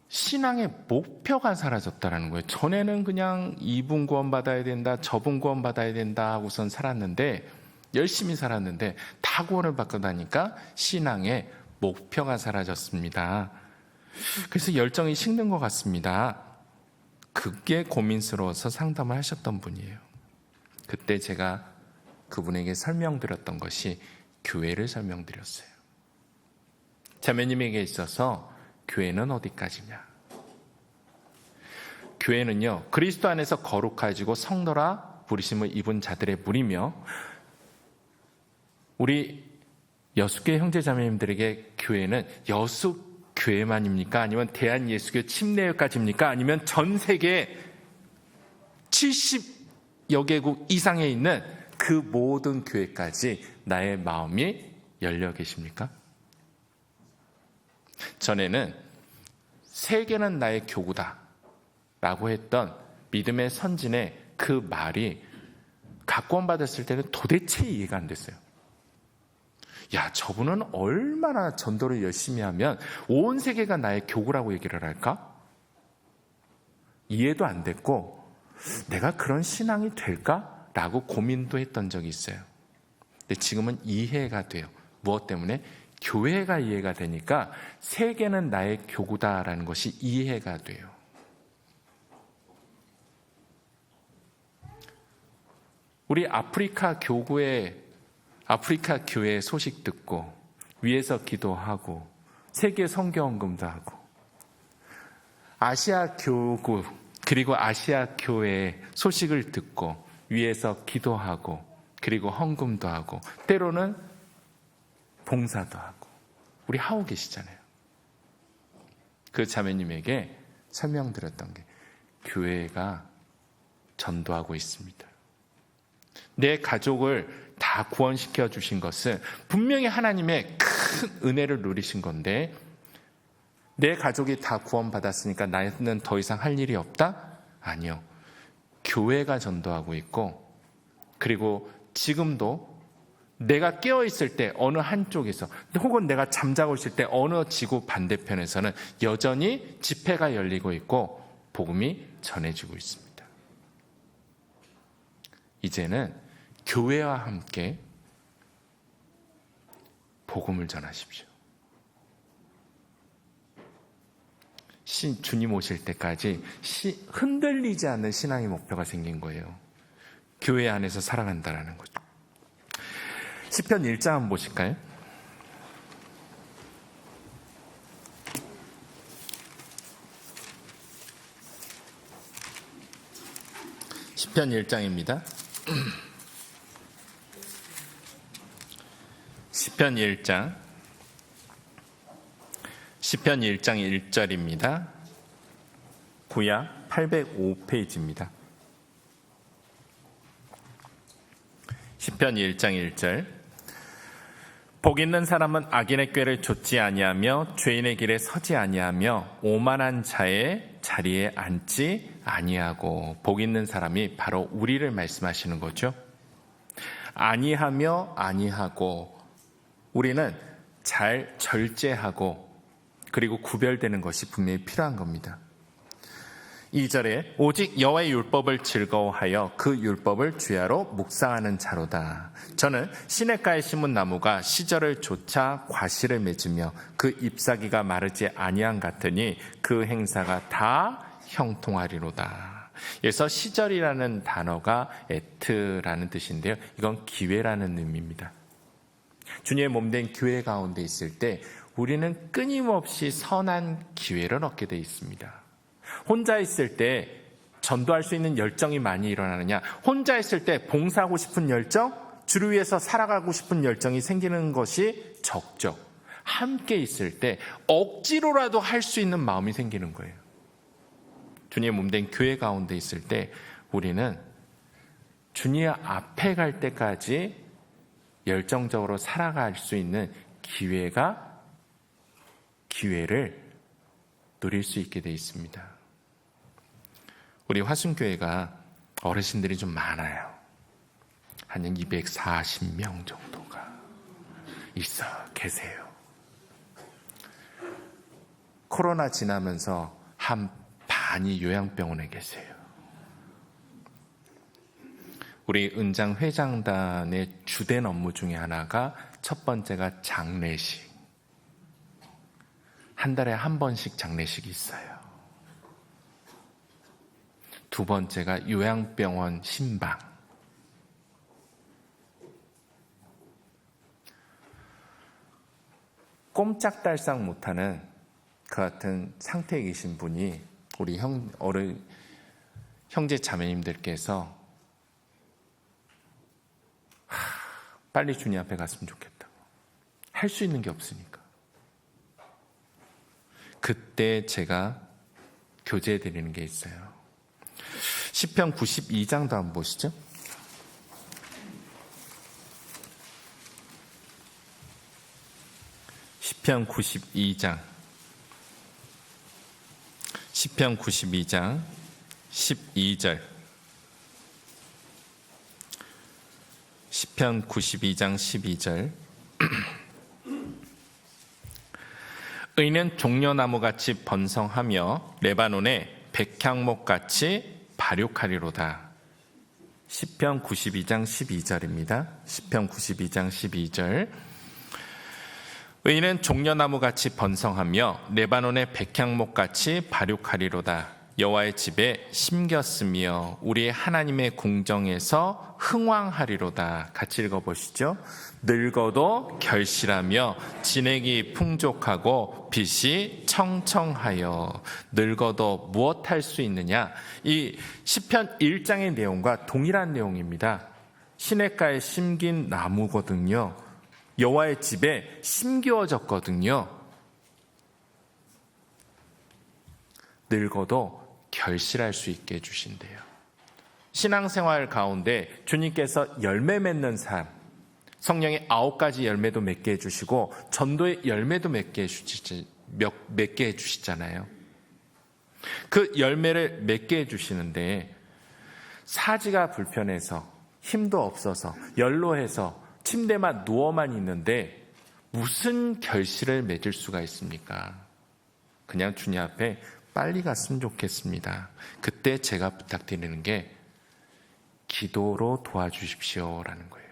신앙의 목표가 사라졌다는 거예요. 전에는 그냥 이분 구원 받아야 된다, 저분 구원 받아야 된다 하고선 살았는데, 열심히 살았는데 다 구원을 받고 나니까 신앙의 목표가 사라졌습니다. 그래서 열정이 식는 것 같습니다. 그게 고민스러워서 상담을 하셨던 분이에요. 그때 제가 그분에게 설명드렸던 것이 교회를 설명드렸어요. 자매님에게 있어서 교회는 어디까지냐? 교회는요, 그리스도 안에서 거룩해지고 성도라 부르심을 입은 자들의 무리며, 우리 여수교회 형제자매님들에게 교회는 여수교회만입니까? 아니면 대한예수교 침례교까지입니까? 아니면 전 세계 70여 개국 이상에 있는 그 모든 교회까지 나의 마음이 열려 계십니까? 전에는 세계는 나의 교구다 라고 했던 믿음의 선진의 그 말이 각권 받았을 때는 도대체 이해가 안 됐어요. 야, 저분은 얼마나 전도를 열심히 하면 온 세계가 나의 교구라고 얘기를 할까? 이해도 안 됐고 내가 그런 신앙이 될까? 라고 고민도 했던 적이 있어요. 근데 지금은 이해가 돼요. 무엇 때문에? 교회가 이해가 되니까 세계는 나의 교구다라는 것이 이해가 돼요. 우리 아프리카 교회의 소식 듣고 위에서 기도하고 세계 선교헌금도 하고 아시아 교구 그리고 아시아 교회의 소식을 듣고 위에서 기도하고 그리고 헌금도 하고 때로는 봉사도 하고 우리 하고 계시잖아요. 그 자매님에게 설명드렸던 게 교회가 전도하고 있습니다. 내 가족을 다 구원시켜 주신 것은 분명히 하나님의 큰 은혜를 누리신 건데 내 가족이 다 구원받았으니까 나는 더 이상 할 일이 없다? 아니요. 교회가 전도하고 있고 그리고 지금도 내가 깨어있을 때 어느 한쪽에서 혹은 내가 잠자고 있을 때 어느 지구 반대편에서는 여전히 집회가 열리고 있고 복음이 전해지고 있습니다. 이제는 교회와 함께 복음을 전하십시오. 주님 오실 때까지 흔들리지 않는 신앙의 목표가 생긴 거예요. 교회 안에서 살아간다는 거죠. 시편 1장 한번 보실까요? 시편 1장입니다. 시편 1장 1절입니다. 구약 805페이지입니다. 시편 1장 1절 복 있는 사람은 악인의 꾀를 좇지 아니하며 죄인의 길에 서지 아니하며 오만한 자의 자리에 앉지 아니하고 복 있는 사람이 바로 우리를 말씀하시는 거죠. 아니하며 아니하고 우리는 잘 절제하고 그리고 구별되는 것이 분명히 필요한 겁니다. 2절에 오직 여호와의 율법을 즐거워하여 그 율법을 주야로 묵상하는 자로다. 저는 시냇가에 심은 나무가 시절을 좇아 과실을 맺으며 그 잎사귀가 마르지 아니한 같으니 그 행사가 다 형통하리로다. 그래서 시절이라는 단어가 에트라는 뜻인데요. 이건 기회라는 의미입니다. 주님의 몸된 교회 가운데 있을 때 우리는 끊임없이 선한 기회를 얻게 되어 있습니다. 혼자 있을 때 전도할 수 있는 열정이 많이 일어나느냐? 혼자 있을 때 봉사하고 싶은 열정, 주를 위해서 살아가고 싶은 열정이 생기는 것이 적죠. 함께 있을 때 억지로라도 할 수 있는 마음이 생기는 거예요. 주님의 몸된 교회 가운데 있을 때 우리는 주님 앞에 갈 때까지 열정적으로 살아갈 수 있는 기회를 누릴 수 있게 되어 있습니다. 우리 화순교회가 어르신들이 좀 많아요. 한 240명 정도가 계세요. 코로나 지나면서 한 반이 요양병원에 계세요. 우리 은장 회장단의 주된 업무 중에 하나가 첫 번째가 장례식. 한 달에 한 번씩 장례식이 있어요. 두 번째가 요양병원 신방. 꼼짝달싹 못하는 그 같은 상태에 계신 분이 우리 형제 자매님들께서 빨리 주님 앞에 갔으면 좋겠다고. 할 수 있는 게 없으니까. 그때 제가 교제해 드리는 게 있어요. 시편 92장도 한번 보시죠. 시편 92장 12절 시편 92장 12절 의는 종려나무같이 번성하며 레바논의 백향목같이 발육하리로다. 시편 92장 12절입니다. 시편 92장 12절. 의는 종려나무같이 번성하며 레바논의 백향목같이 발육하리로다. 여호와의 집에 심겼으며 우리 하나님의 궁정에서 흥왕하리로다. 같이 읽어보시죠. 늙어도 결실하며 진액이 풍족하고 빛이 청청하여. 늙어도 무엇할 수 있느냐? 이 시편 1장의 내용과 동일한 내용입니다. 시냇가에 심긴 나무거든요. 여호와의 집에 심겨졌거든요. 늙어도 결실할 수 있게 해주신대요. 신앙생활 가운데 주님께서 열매 맺는 삶, 성령의 9가지 열매도 맺게 해주시고 전도의 열매도 맺게 해주시잖아요. 그 열매를 맺게 해주시는데 사지가 불편해서 힘도 없어서 연로해서 침대만 누워만 있는데 무슨 결실을 맺을 수가 있습니까? 그냥 주님 앞에 빨리 갔으면 좋겠습니다. 그때 제가 부탁드리는 게 기도로 도와주십시오라는 거예요.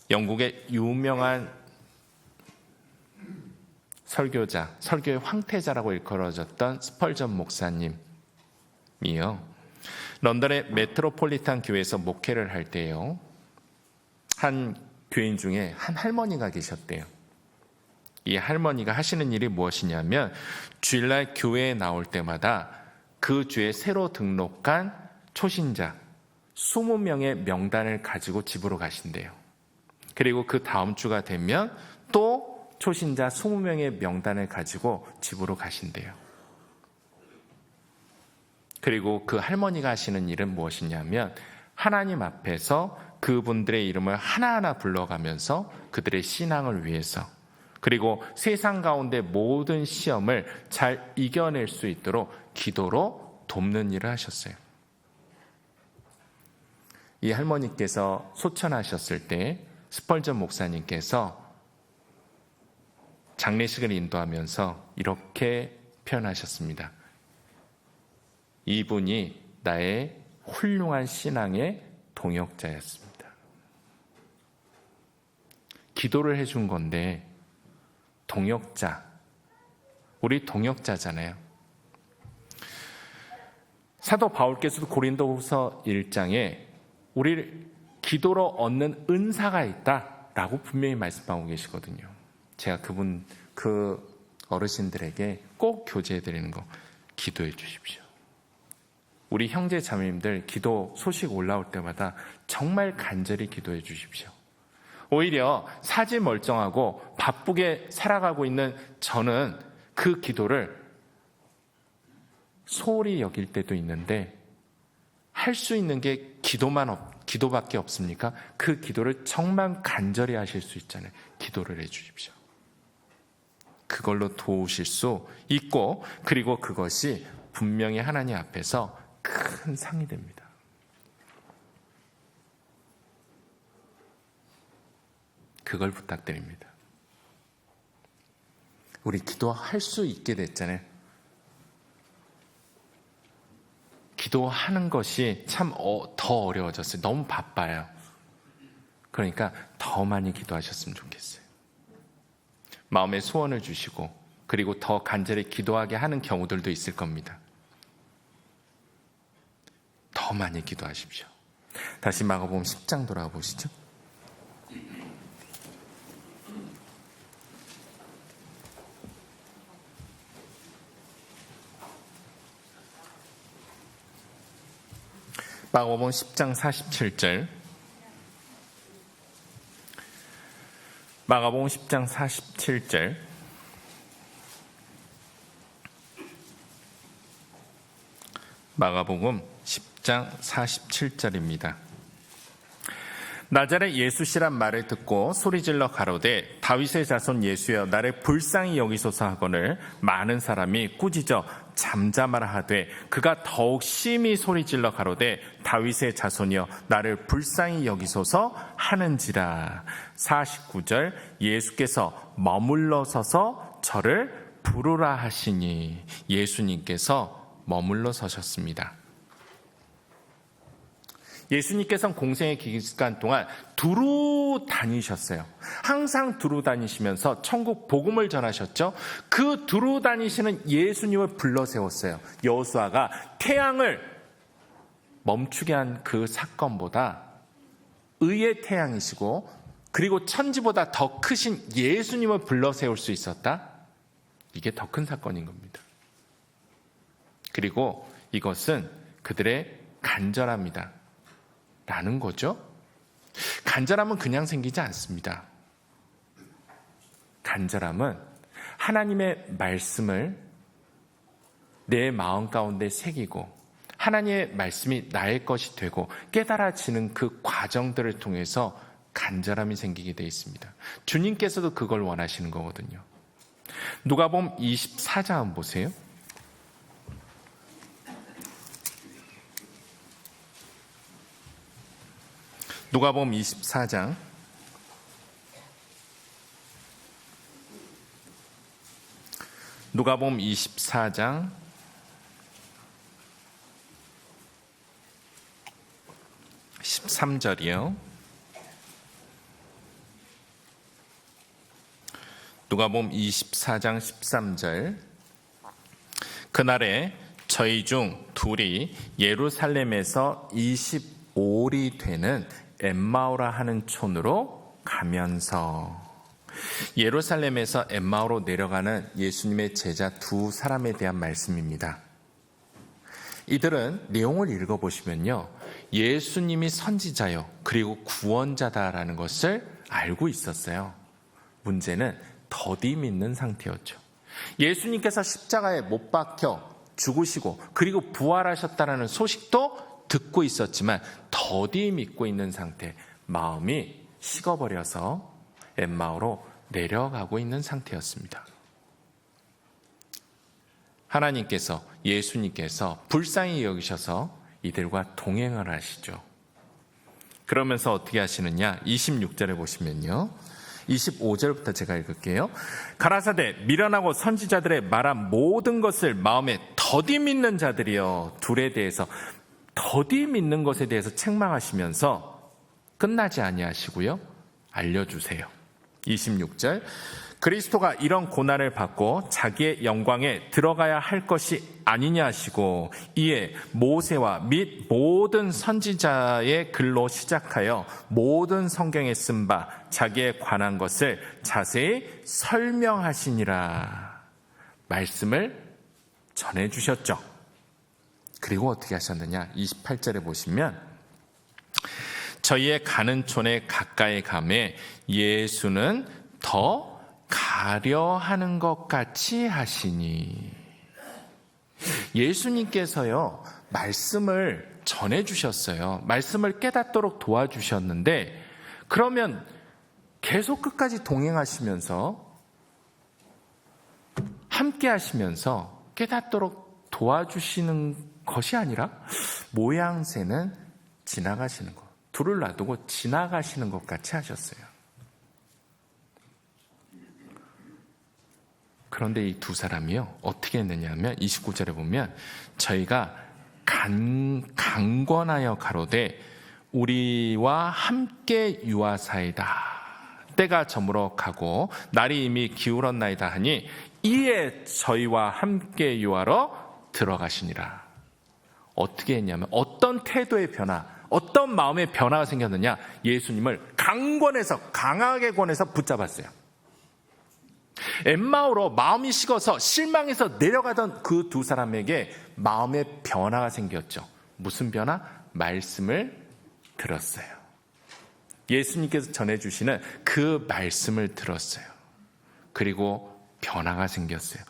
영국의 유명한 설교자, 설교의 황태자라고 일컬어졌던 스펄전 목사님이요. 런던의 메트로폴리탄 교회에서 목회를 할 때요. 한 교인 중에 한 할머니가 계셨대요. 이 할머니가 하시는 일이 무엇이냐면 주일날 교회에 나올 때마다 그 주에 새로 등록한 초신자 20명의 명단을 가지고 집으로 가신대요. 그리고 그 다음 주가 되면 또 초신자 20명의 명단을 가지고 집으로 가신대요. 그리고 그 할머니가 하시는 일은 무엇이냐면 하나님 앞에서 그분들의 이름을 하나하나 불러가면서 그들의 신앙을 위해서 그리고 세상 가운데 모든 시험을 잘 이겨낼 수 있도록 기도로 돕는 일을 하셨어요. 이 할머니께서 소천하셨을 때 스펄전 목사님께서 장례식을 인도하면서 이렇게 표현하셨습니다. 이분이 나의 훌륭한 신앙의 동역자였습니다. 기도를 해준 건데 동역자, 우리 동역자잖아요. 사도 바울께서도 고린도후서 1장에 우리를 기도로 얻는 은사가 있다라고 분명히 말씀하고 계시거든요. 제가 그 어르신들에게 꼭 교제해 드리는 거, 기도해 주십시오. 우리 형제 자매님들 기도 소식 올라올 때마다 정말 간절히 기도해 주십시오. 오히려 사지 멀쩡하고 바쁘게 살아가고 있는 저는 그 기도를 소홀히 여길 때도 있는데 할 수 있는 게 기도밖에 없습니까? 그 기도를 정말 간절히 하실 수 있잖아요. 기도를 해 주십시오. 그걸로 도우실 수 있고 그리고 그것이 분명히 하나님 앞에서 큰 상이 됩니다. 그걸 부탁드립니다. 우리 기도할 수 있게 됐잖아요. 기도하는 것이 참 더 어려워졌어요. 너무 바빠요. 그러니까 더 많이 기도하셨으면 좋겠어요. 마음의 소원을 주시고 그리고 더 간절히 기도하게 하는 경우들도 있을 겁니다. 더 많이 기도하십시오. 다시 마가복음 10장 돌아가 보시죠. 마가복음 10장 47절. 마가복음 10장 47절. 마가복음 10장 47절입니다. 나자렛 예수시란 말을 듣고 소리질러 가로되 다윗의 자손 예수여 나를 불쌍히 여기소서 하거늘 많은 사람이 꾸짖어 잠잠하라 하되 그가 더욱 심히 소리질러 가로되 다윗의 자손이여 나를 불쌍히 여기소서 하는지라. 49절 예수께서 머물러 서서 저를 부르라 하시니 예수님께서 머물러 서셨습니다. 예수님께서는 공생의 기간 동안 두루 다니셨어요. 항상 두루 다니시면서 천국 복음을 전하셨죠. 그 두루 다니시는 예수님을 불러 세웠어요. 여호수아가 태양을 멈추게 한 그 사건보다 의의 태양이시고 그리고 천지보다 더 크신 예수님을 불러 세울 수 있었다? 이게 더 큰 사건인 겁니다. 그리고 이것은 그들의 간절함이다 라는 거죠. 간절함은 그냥 생기지 않습니다. 간절함은 하나님의 말씀을 내 마음 가운데 새기고 하나님의 말씀이 나의 것이 되고 깨달아지는 그 과정들을 통해서 간절함이 생기게 되어 있습니다. 주님께서도 그걸 원하시는 거거든요. 누가복음 24장 한번 보세요. 누가복음 24장 13절이요. 누가복음 24장 13절. 그날에 저희 중 둘이 예루살렘에서 25리 되는 엠마오라 하는 촌으로 가면서, 예루살렘에서 엠마오로 내려가는 예수님의 제자 두 사람에 대한 말씀입니다. 이들은 내용을 읽어보시면요, 예수님이 선지자요 그리고 구원자다라는 것을 알고 있었어요. 문제는 더디 믿는 상태였죠. 예수님께서 십자가에 못 박혀 죽으시고 그리고 부활하셨다는 소식도 듣고 있었지만 더디 믿고 있는 상태, 마음이 식어버려서 엠마오로 내려가고 있는 상태였습니다. 하나님께서, 예수님께서 불쌍히 여기셔서 이들과 동행을 하시죠. 그러면서 어떻게 하시느냐? 26절에 보시면요, 25절부터 제가 읽을게요. 가라사대 미련하고 선지자들의 말한 모든 것을 마음에 더디 믿는 자들이여, 둘에 대해서 더디 믿는 것에 대해서 책망하시면서 끝나지 아니하시고요, 알려주세요. 26절, 그리스도가 이런 고난을 받고 자기의 영광에 들어가야 할 것이 아니냐 하시고, 이에 모세와 및 모든 선지자의 글로 시작하여 모든 성경에 쓴 바 자기에 관한 것을 자세히 설명하시니라. 말씀을 전해주셨죠. 그리고 어떻게 하셨느냐? 28절에 보시면, 저희의 가는 촌에 가까이 가매 예수는 더 가려 하는 것 같이 하시니. 예수님께서요, 말씀을 전해주셨어요. 말씀을 깨닫도록 도와주셨는데, 그러면 계속 끝까지 동행하시면서 함께 하시면서 깨닫도록 도와주시는 것이 아니라 모양새는 지나가시는 것, 둘을 놔두고 지나가시는 것 같이 하셨어요. 그런데 이 두 사람이요, 어떻게 했느냐 하면 29절에 보면, 저희가 강권하여 가로되 우리와 함께 유하사이다. 때가 저물어 가고 날이 이미 기울었나이다 하니 이에 저희와 함께 유하러 들어가시니라. 어떻게 했냐면, 어떤 태도의 변화, 어떤 마음의 변화가 생겼느냐? 예수님을 강권해서, 강하게 권해서 붙잡았어요. 엠마오로 마음이 식어서 실망해서 내려가던 그 두 사람에게 마음의 변화가 생겼죠. 무슨 변화? 말씀을 들었어요. 예수님께서 전해주시는 그 말씀을 들었어요. 그리고 변화가 생겼어요.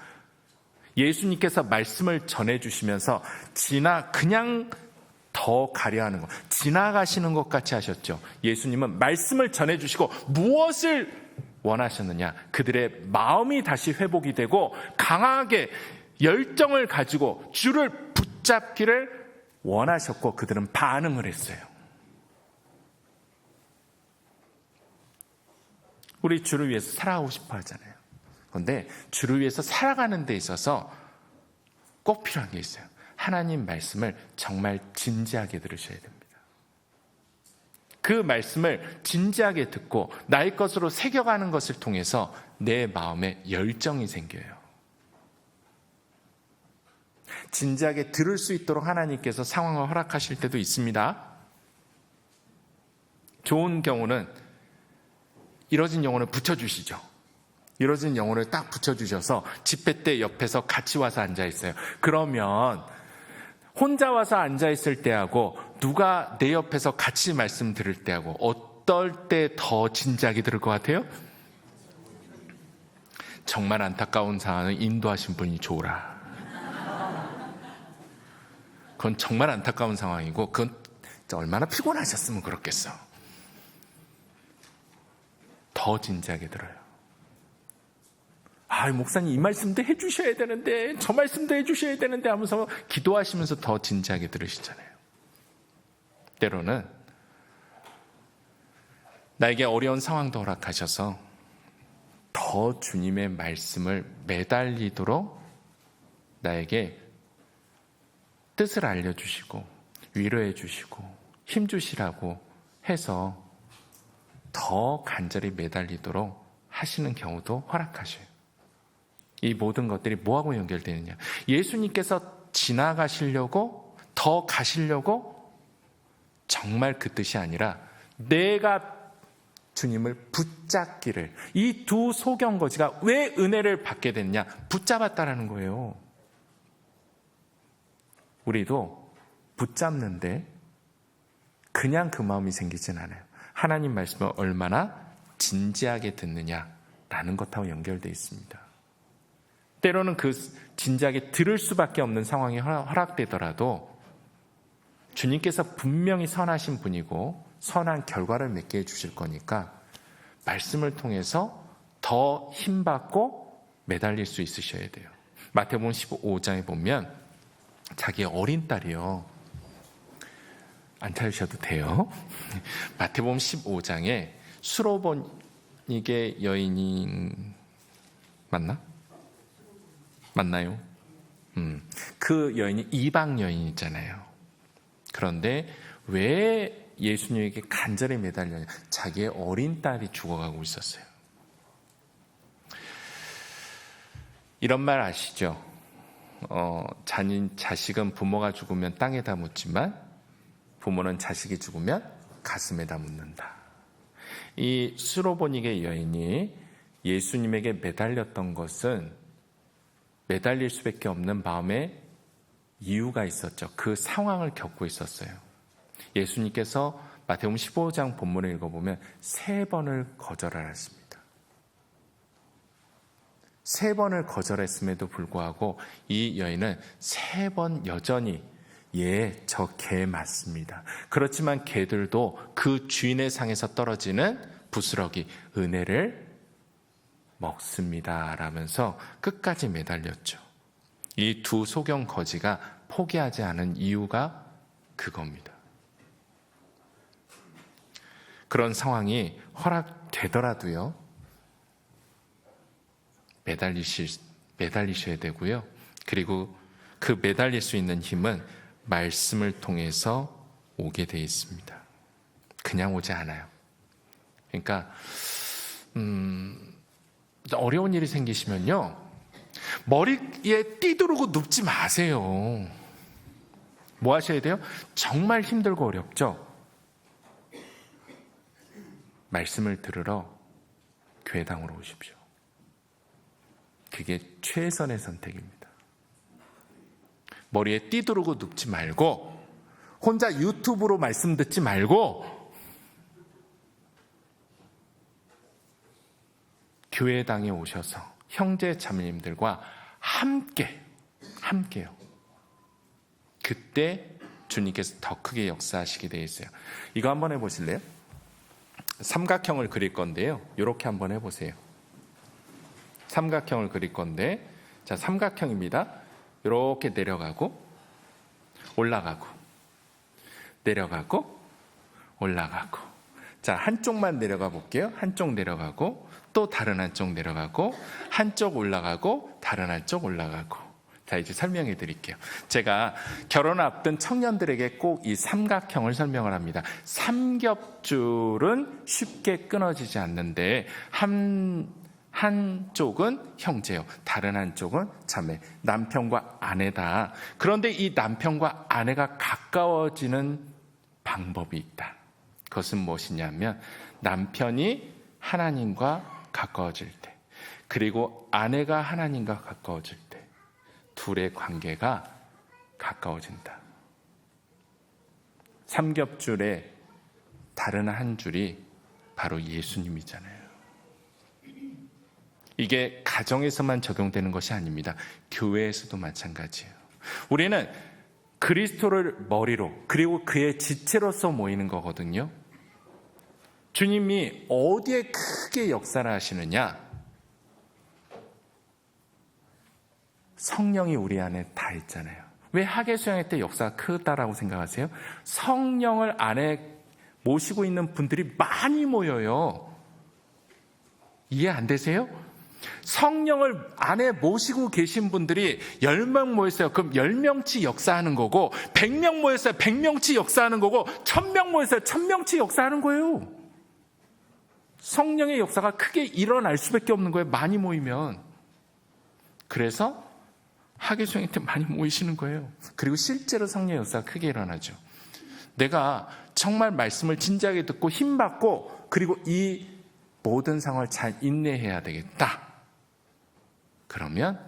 예수님께서 말씀을 전해주시면서 그냥 더 가려하는 것, 지나가시는 것 같이 하셨죠. 예수님은 말씀을 전해주시고 무엇을 원하셨느냐? 그들의 마음이 다시 회복이 되고 강하게 열정을 가지고 주를 붙잡기를 원하셨고 그들은 반응을 했어요. 우리 주를 위해서 살아가고 싶어 하잖아요. 그런데 주를 위해서 살아가는 데 있어서 꼭 필요한 게 있어요. 하나님 말씀을 정말 진지하게 들으셔야 됩니다. 그 말씀을 진지하게 듣고 나의 것으로 새겨가는 것을 통해서 내 마음에 열정이 생겨요. 진지하게 들을 수 있도록 하나님께서 상황을 허락하실 때도 있습니다. 좋은 경우는 이뤄진 영혼을 붙여주시죠. 이뤄진 영혼을 딱 붙여주셔서 집회 때 옆에서 같이 와서 앉아있어요. 그러면 혼자 와서 앉아있을 때하고 누가 내 옆에서 같이 말씀 들을 때하고 어떨 때 더 진지하게 들을 것 같아요? 정말 안타까운 상황은 인도하신 분이 좋으라. 그건 정말 안타까운 상황이고 그건 얼마나 피곤하셨으면 그렇겠어. 더 진지하게 들어요. 목사님 이 말씀도 해주셔야 되는데 저 말씀도 해주셔야 되는데 하면서 기도하시면서 더 진지하게 들으시잖아요. 때로는 나에게 어려운 상황도 허락하셔서 더 주님의 말씀을 매달리도록 나에게 뜻을 알려주시고 위로해 주시고 힘주시라고 해서 더 간절히 매달리도록 하시는 경우도 허락하셔요. 이 모든 것들이 뭐하고 연결되느냐? 예수님께서 지나가시려고 더 가시려고 정말 그 뜻이 아니라 내가 주님을 붙잡기를, 이 두 소경거지가 왜 은혜를 받게 됐냐? 붙잡았다라는 거예요. 우리도 붙잡는데 그냥 그 마음이 생기진 않아요. 하나님 말씀을 얼마나 진지하게 듣느냐라는 것하고 연결되어 있습니다. 때로는 그 진지하게 들을 수밖에 없는 상황이 허락되더라도 주님께서 분명히 선하신 분이고 선한 결과를 맺게 해주실 거니까 말씀을 통해서 더 힘받고 매달릴 수 있으셔야 돼요. 마태복음 15장에 보면 자기의 어린 딸이요. 안 찾으셔도 돼요. 마태복음 15장에 수로보니게 여인이 맞나요? 그 여인이 이방 여인이잖아요. 그런데 왜 예수님에게 간절히 매달렸냐? 자기의 어린 딸이 죽어가고 있었어요. 이런 말 아시죠? 자식은 부모가 죽으면 땅에다 묻지만 부모는 자식이 죽으면 가슴에다 묻는다. 이 수로보니게 여인이 예수님에게 매달렸던 것은 매달릴 수밖에 없는 마음의 이유가 있었죠. 그 상황을 겪고 있었어요. 예수님께서 마태복음 15장 본문을 읽어보면 3번을 거절하셨습니다. 3번을 거절했음에도 불구하고 이 여인은 3번 여전히 저 개 맞습니다. 그렇지만 개들도 그 주인의 상에서 떨어지는 부스러기 은혜를 먹습니다 라면서 끝까지 매달렸죠. 이 두 소경 거지가 포기하지 않은 이유가 그겁니다. 그런 상황이 허락되더라도요, 매달리셔야 되고요. 그리고 그 매달릴 수 있는 힘은 말씀을 통해서 오게 돼 있습니다. 그냥 오지 않아요. 그러니까 어려운 일이 생기시면요, 머리에 띠두르고 눕지 마세요. 뭐 하셔야 돼요? 정말 힘들고 어렵죠? 말씀을 들으러 교회당으로 오십시오. 그게 최선의 선택입니다. 머리에 띠두르고 눕지 말고 혼자 유튜브로 말씀 듣지 말고 교회당에 오셔서 형제 자매님들과 함께요. 그때 주님께서 더 크게 역사하시게 되어 있어요. 이거 한번 해보실래요? 삼각형을 그릴 건데요. 이렇게 한번 해보세요. 삼각형을 그릴 건데, 자, 삼각형입니다. 이렇게 내려가고 올라가고 내려가고 올라가고. 자, 한쪽만 내려가 볼게요. 한쪽 내려가고 또 다른 한쪽 내려가고, 한쪽 올라가고 다른 한쪽 올라가고. 자, 이제 설명해 드릴게요. 제가 결혼을 앞둔 청년들에게 꼭 이 삼각형을 설명을 합니다. 삼겹줄은 쉽게 끊어지지 않는데 한쪽은 형제요, 다른 한쪽은 자매, 남편과 아내다. 그런데 이 남편과 아내가 가까워지는 방법이 있다. 그것은 무엇이냐면, 남편이 하나님과 가까워질 때, 그리고 아내가 하나님과 가까워질 때, 둘의 관계가 가까워진다. 삼겹줄의 다른 한 줄이 바로 예수님이잖아요. 이게 가정에서만 적용되는 것이 아닙니다. 교회에서도 마찬가지예요. 우리는 그리스도를 머리로, 그리고 그의 지체로서 모이는 거거든요. 주님이 어디에 크게 역사를 하시느냐? 성령이 우리 안에 다 있잖아요. 왜 하계수양회 때 역사가 크다라고 생각하세요? 성령을 안에 모시고 있는 분들이 많이 모여요. 이해 안 되세요? 성령을 안에 모시고 계신 분들이 10명 모였어요. 그럼 10명치 역사하는 거고, 100명 모였어요. 100명치 역사하는 거고, 1000명 모였어요. 1000명치 역사하는 거예요. 성령의 역사가 크게 일어날 수밖에 없는 거예요. 많이 모이면. 그래서 하계수양회 때 많이 모이시는 거예요. 그리고 실제로 성령의 역사가 크게 일어나죠. 내가 정말 말씀을 진지하게 듣고 힘받고, 그리고 이 모든 상황을 잘 인내해야 되겠다. 그러면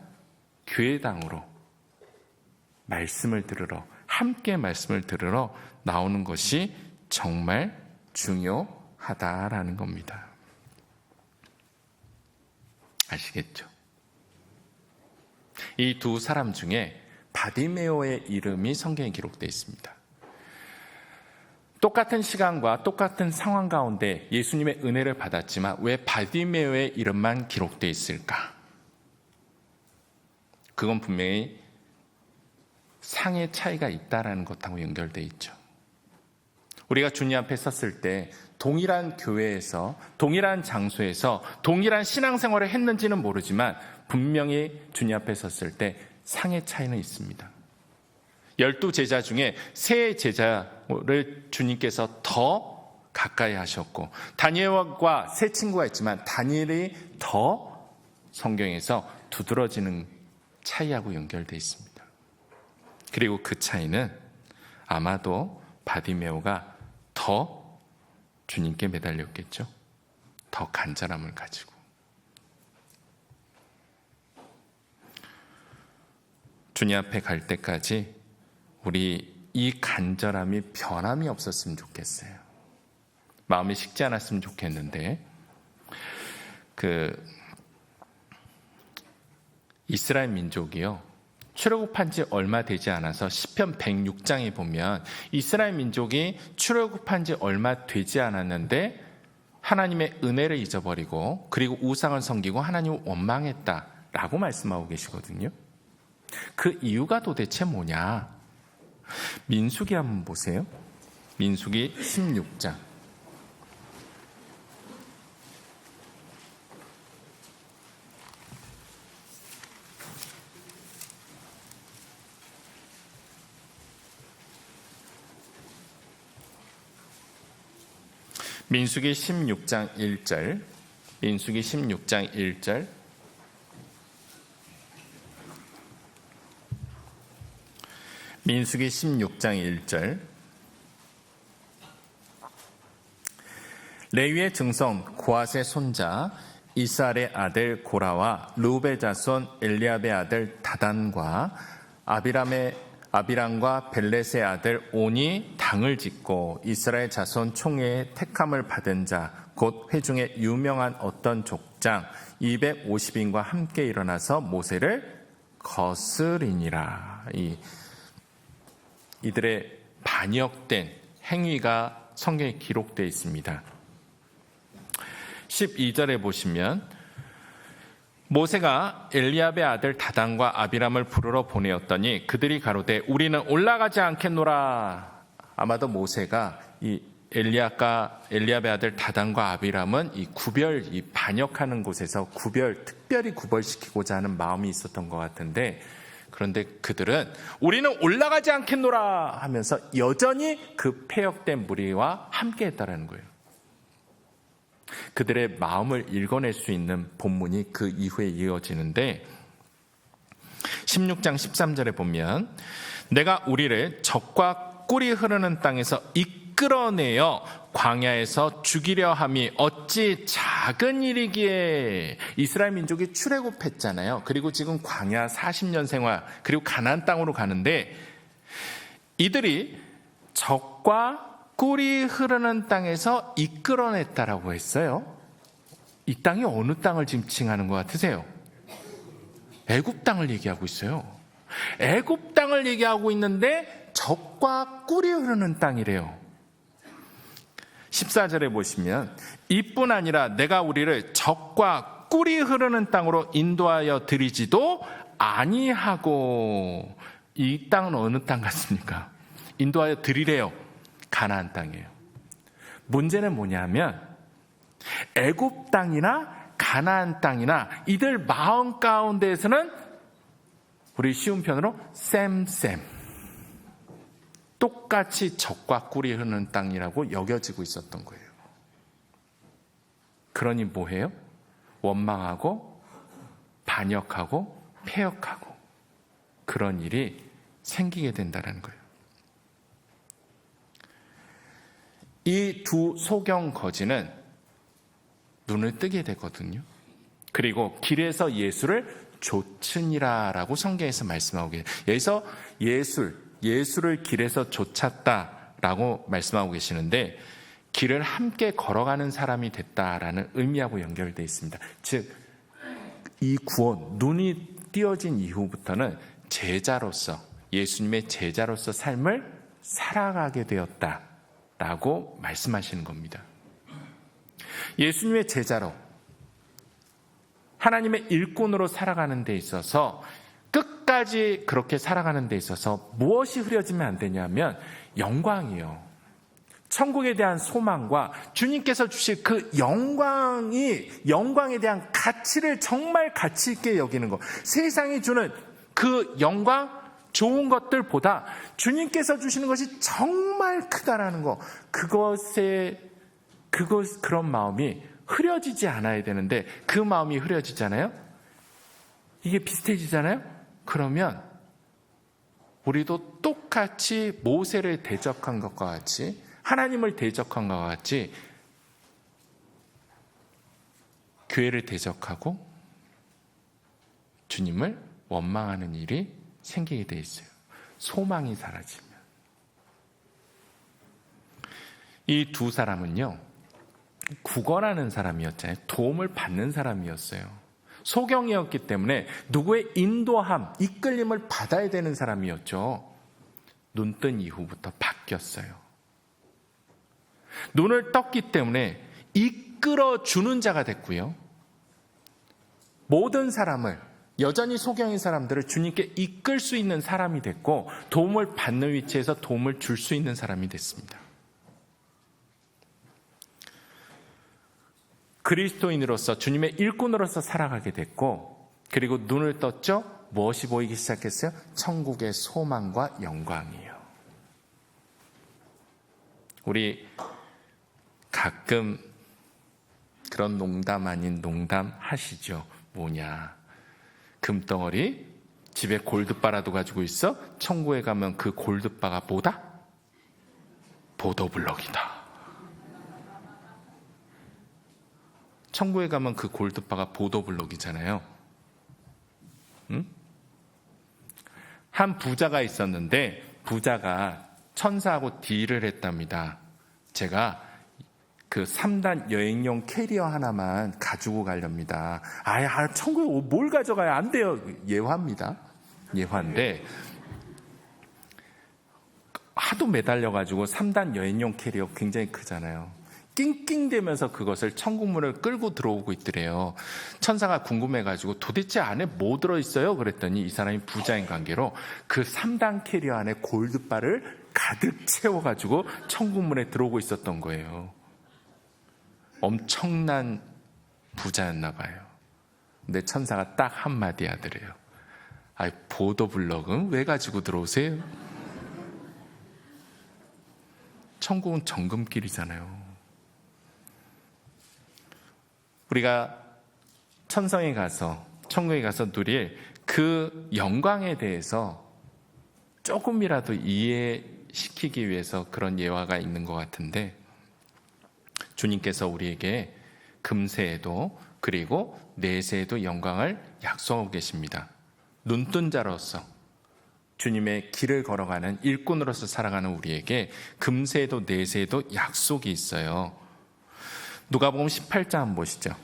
교회당으로 말씀을 들으러, 함께 말씀을 들으러 나오는 것이 정말 중요하다라는 겁니다. 아시겠죠? 이 두 사람 중에 바디메오의 이름이 성경에 기록되어 있습니다. 똑같은 시간과 똑같은 상황 가운데 예수님의 은혜를 받았지만 왜 바디메오의 이름만 기록되어 있을까? 그건 분명히 상의 차이가 있다라는 것하고 연결되어 있죠. 우리가 주님 앞에 섰을 때 동일한 교회에서, 동일한 장소에서 동일한 신앙생활을 했는지는 모르지만 분명히 주님 앞에 섰을 때 상의 차이는 있습니다. 12제자 중에 3제자를 주님께서 더 가까이 하셨고, 다니엘과 3친구가 있지만 다니엘이 더 성경에서 두드러지는 차이하고 연결되어 있습니다. 그리고 그 차이는 아마도 바디메오가 더 주님께 매달렸겠죠. 더 간절함을 가지고. 주님 앞에 갈 때까지 우리 이 간절함이 변함이 없었으면 좋겠어요. 마음이 식지 않았으면 좋겠는데, 이스라엘 민족이요, 출애굽한 지 얼마 되지 않아서 시편 106장에 보면 이스라엘 민족이 출애굽한 지 얼마 되지 않았는데 하나님의 은혜를 잊어버리고, 그리고 우상을 섬기고 하나님을 원망했다라고 말씀하고 계시거든요. 그 이유가 도대체 뭐냐? 민수기 한번 보세요. 민수기 16장. 민수기 16장 1절. 민수기 16장 1절. 민수기 16장 1절. 레위의 증손 고앗의 손자 이스라엘의 아들 고라와 르우벨 자손 엘리압의 아들 다단과 아비람과 벨렛의 아들 온이 당을 짓고 이스라엘 자손 총회의 택함을 받은 자 곧 회중에 유명한 어떤 족장 250인과 함께 일어나서 모세를 거스리니라. 이들의 반역된 행위가 성경에 기록되어 있습니다. 12절에 보시면 모세가 엘리압의 아들 다단과 아비람을 부르러 보내었더니 그들이 가로되 우리는 올라가지 않겠노라. 아마도 모세가 이 엘리압의 아들 다단과 아비람은 이 반역하는 곳에서 특별히 구별시키고자 하는 마음이 있었던 것 같은데, 그런데 그들은 우리는 올라가지 않겠노라 하면서 여전히 그 패역된 무리와 함께 했다라는 거예요. 그들의 마음을 읽어낼 수 있는 본문이 그 이후에 이어지는데 16장 13절에 보면 내가 우리를 적과 꿀이 흐르는 땅에서 이끌어내어 광야에서 죽이려 함이 어찌 작은 일이기에. 이스라엘 민족이 출애굽했잖아요. 그리고 지금 광야 40년 생활, 그리고 가나안 땅으로 가는데 이들이 적과 꿀이 흐르는 땅에서 이끌어냈다라고 했어요. 이 땅이 어느 땅을 지금 칭하는 것 같으세요? 애굽 땅을 얘기하고 있어요. 애굽 땅을 얘기하고 있는데 적과 꿀이 흐르는 땅이래요. 14절에 보시면 이뿐 아니라 내가 우리를 적과 꿀이 흐르는 땅으로 인도하여 드리지도 아니하고. 이 땅은 어느 땅 같습니까? 인도하여 드리래요. 가나안 땅이에요. 문제는 뭐냐면 애굽 땅이나 가나안 땅이나 이들 마음 가운데에서는 우리 쉬운 편으로 쌤 똑같이 적과 꿀이 흐르는 땅이라고 여겨지고 있었던 거예요. 그러니 뭐해요? 원망하고 반역하고 패역하고 그런 일이 생기게 된다는 거예요. 이 두 소경 거지는 눈을 뜨게 되거든요. 그리고 길에서 예수를 좇으니라라고 성경에서 말씀하고 계세요. 여기서 예수를 길에서 좇았다라고 말씀하고 계시는데 길을 함께 걸어가는 사람이 됐다라는 의미하고 연결되어 있습니다. 즉, 이 구원, 눈이 띄어진 이후부터는 제자로서, 예수님의 제자로서 삶을 살아가게 되었다라고 말씀하시는 겁니다. 예수님의 제자로, 하나님의 일꾼으로 살아가는 데 있어서, 끝까지 그렇게 살아가는 데 있어서 무엇이 흐려지면 안 되냐면 영광이요. 천국에 대한 소망과 주님께서 주실 그 영광에 대한 가치를 정말 가치 있게 여기는 것. 세상이 주는 그 영광, 좋은 것들보다 주님께서 주시는 것이 정말 크다라는 것. 그런 마음이 흐려지지 않아야 되는데 그 마음이 흐려지잖아요. 이게 비슷해지잖아요. 그러면 우리도 똑같이 모세를 대적한 것과 같이, 하나님을 대적한 것과 같이 교회를 대적하고 주님을 원망하는 일이 생기게 돼 있어요. 소망이 사라지면. 이 두 사람은요, 구걸하는 사람이었잖아요. 도움을 받는 사람이었어요. 소경이었기 때문에 누구의 인도함, 이끌림을 받아야 되는 사람이었죠. 눈 뜬 이후부터 바뀌었어요. 눈을 떴기 때문에 이끌어주는 자가 됐고요. 모든 사람을, 여전히 소경인 사람들을 주님께 이끌 수 있는 사람이 됐고, 도움을 받는 위치에서 도움을 줄 수 있는 사람이 됐습니다. 그리스도인으로서, 주님의 일꾼으로서 살아가게 됐고, 그리고 눈을 떴죠? 무엇이 보이기 시작했어요? 천국의 소망과 영광이에요. 우리 가끔 그런 농담 아닌 농담 하시죠? 뭐냐, 금덩어리 집에 골드바라도 가지고 있어? 천국에 가면 그 골드바가 뭐다? 보도블럭이다. 천국에 가면 그 골드바가 보도블록이잖아요. 한 부자가 있었는데 부자가 천사하고 딜을 했답니다. 제가 그 3단 여행용 캐리어 하나만 가지고 가렵니다. 천국에 뭘 가져가야 안 돼요. 예화입니다. 예화인데 하도 매달려가지고 3단 여행용 캐리어 굉장히 크잖아요. 낑낑대면서 그것을 천국문을 끌고 들어오고 있더래요. 천사가 궁금해가지고 도대체 안에 뭐 들어있어요? 그랬더니 이 사람이 부자인 관계로 그 3단 캐리어 안에 골드바를 가득 채워가지고 천국문에 들어오고 있었던 거예요. 엄청난 부자였나 봐요. 근데 천사가 딱 한마디 하더래요. 아이, 보도블럭은 왜 가지고 들어오세요? 천국은 정금길이잖아요. 우리가 천성에 가서, 천국에 가서 누릴 그 영광에 대해서 조금이라도 이해시키기 위해서 그런 예화가 있는 것 같은데, 주님께서 우리에게 금세에도 그리고 내세에도 영광을 약속하고 계십니다. 눈뜬 자로서 주님의 길을 걸어가는 일꾼으로서 살아가는 우리에게 금세에도 내세에도 약속이 있어요. 누가복음 18장 한번 보시죠.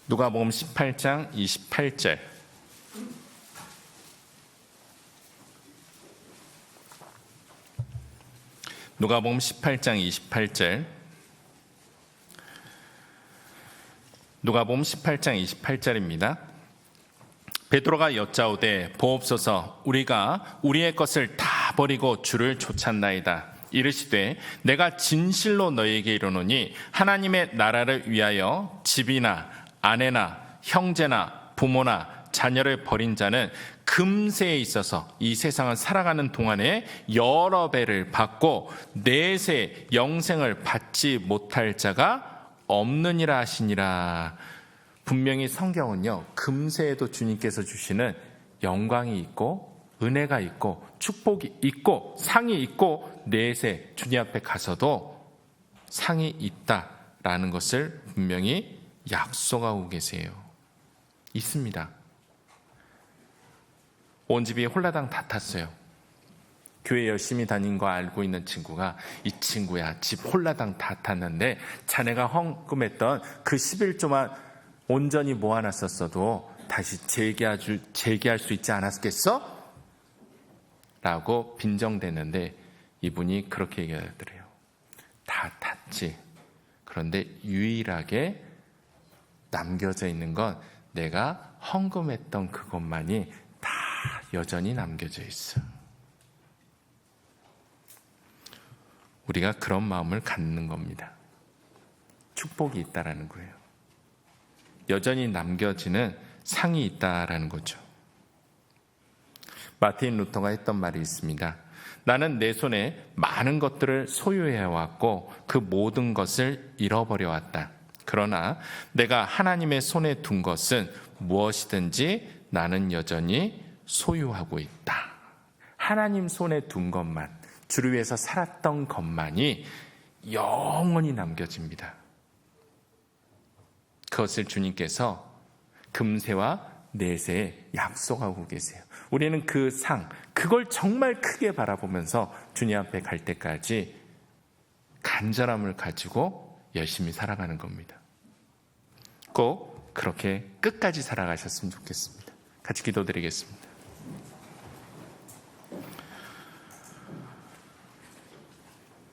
누가복음 18장 28절. 누가복음 18장 28절. 누가복음 18장 28절입니다. 베드로가 여짜오되 보옵소서, 우리가 우리의 것을 다 버리고 주를 쫓았나이다. 이르시되 내가 진실로 너희에게 이르노니 하나님의 나라를 위하여 집이나 아내나 형제나 부모나 자녀를 버린 자는 금세에 있어서 이 세상을 살아가는 동안에 여러 배를 받고 내세 영생을 받지 못할 자가 없느니라 하시니라. 분명히 성경은요, 금세에도 주님께서 주시는 영광이 있고 은혜가 있고 축복이 있고 상이 있고 내세 주님 앞에 가서도 상이 있다라는 것을 분명히 약속하고 계세요. 있습니다. 온 집이 홀라당 다 탔어요. 교회 열심히 다닌 거 알고 있는 친구가, 이 친구야 집 홀라당 다 탔는데 자네가 헌금했던 그 11조만 온전히 모아놨었어도 다시 재기할 수 있지 않았겠어? 라고 빈정대는데 이분이 그렇게 얘기하더래요. 다 탔지. 그런데 유일하게 남겨져 있는 건 내가 헌금했던 그것만이 다 여전히 남겨져 있어. 우리가 그런 마음을 갖는 겁니다. 축복이 있다라는 거예요. 여전히 남겨지는 상이 있다라는 거죠. 마틴 루터가 했던 말이 있습니다. 나는 내 손에 많은 것들을 소유해왔고 그 모든 것을 잃어버려 왔다. 그러나 내가 하나님의 손에 둔 것은 무엇이든지 나는 여전히 소유하고 있다. 하나님 손에 둔 것만, 주를 위해서 살았던 것만이 영원히 남겨집니다. 그것을 주님께서 금세와 내세에 약속하고 계세요. 우리는 그 상, 그걸 정말 크게 바라보면서 주님 앞에 갈 때까지 간절함을 가지고 열심히 살아가는 겁니다. 꼭 그렇게 끝까지 살아가셨으면 좋겠습니다. 같이 기도드리겠습니다.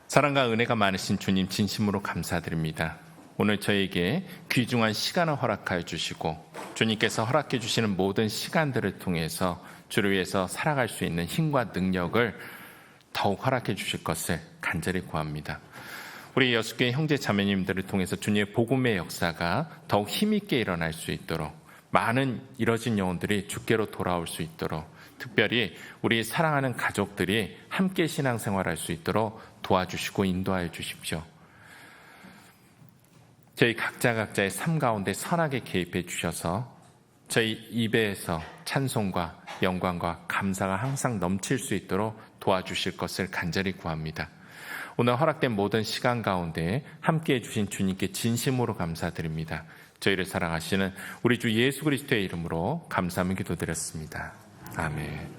사랑과 은혜가 많으신 주님, 진심으로 감사드립니다. 오늘 저에게 귀중한 시간을 허락하여 주시고 주님께서 허락해 주시는 모든 시간들을 통해서 주를 위해서 살아갈 수 있는 힘과 능력을 더욱 허락해 주실 것을 간절히 구합니다. 우리 여수교회 형제 자매님들을 통해서 주님의 복음의 역사가 더욱 힘있게 일어날 수 있도록, 많은 잃어진 영혼들이 주께로 돌아올 수 있도록, 특별히 우리 사랑하는 가족들이 함께 신앙생활할 수 있도록 도와주시고 인도하여 주십시오. 저희 각자의 삶 가운데 선하게 개입해 주셔서 저희 입에서 찬송과 영광과 감사가 항상 넘칠 수 있도록 도와주실 것을 간절히 구합니다. 오늘 허락된 모든 시간 가운데 함께해 주신 주님께 진심으로 감사드립니다. 저희를 사랑하시는 우리 주 예수 그리스도의 이름으로 감사하며 기도드렸습니다. 아멘.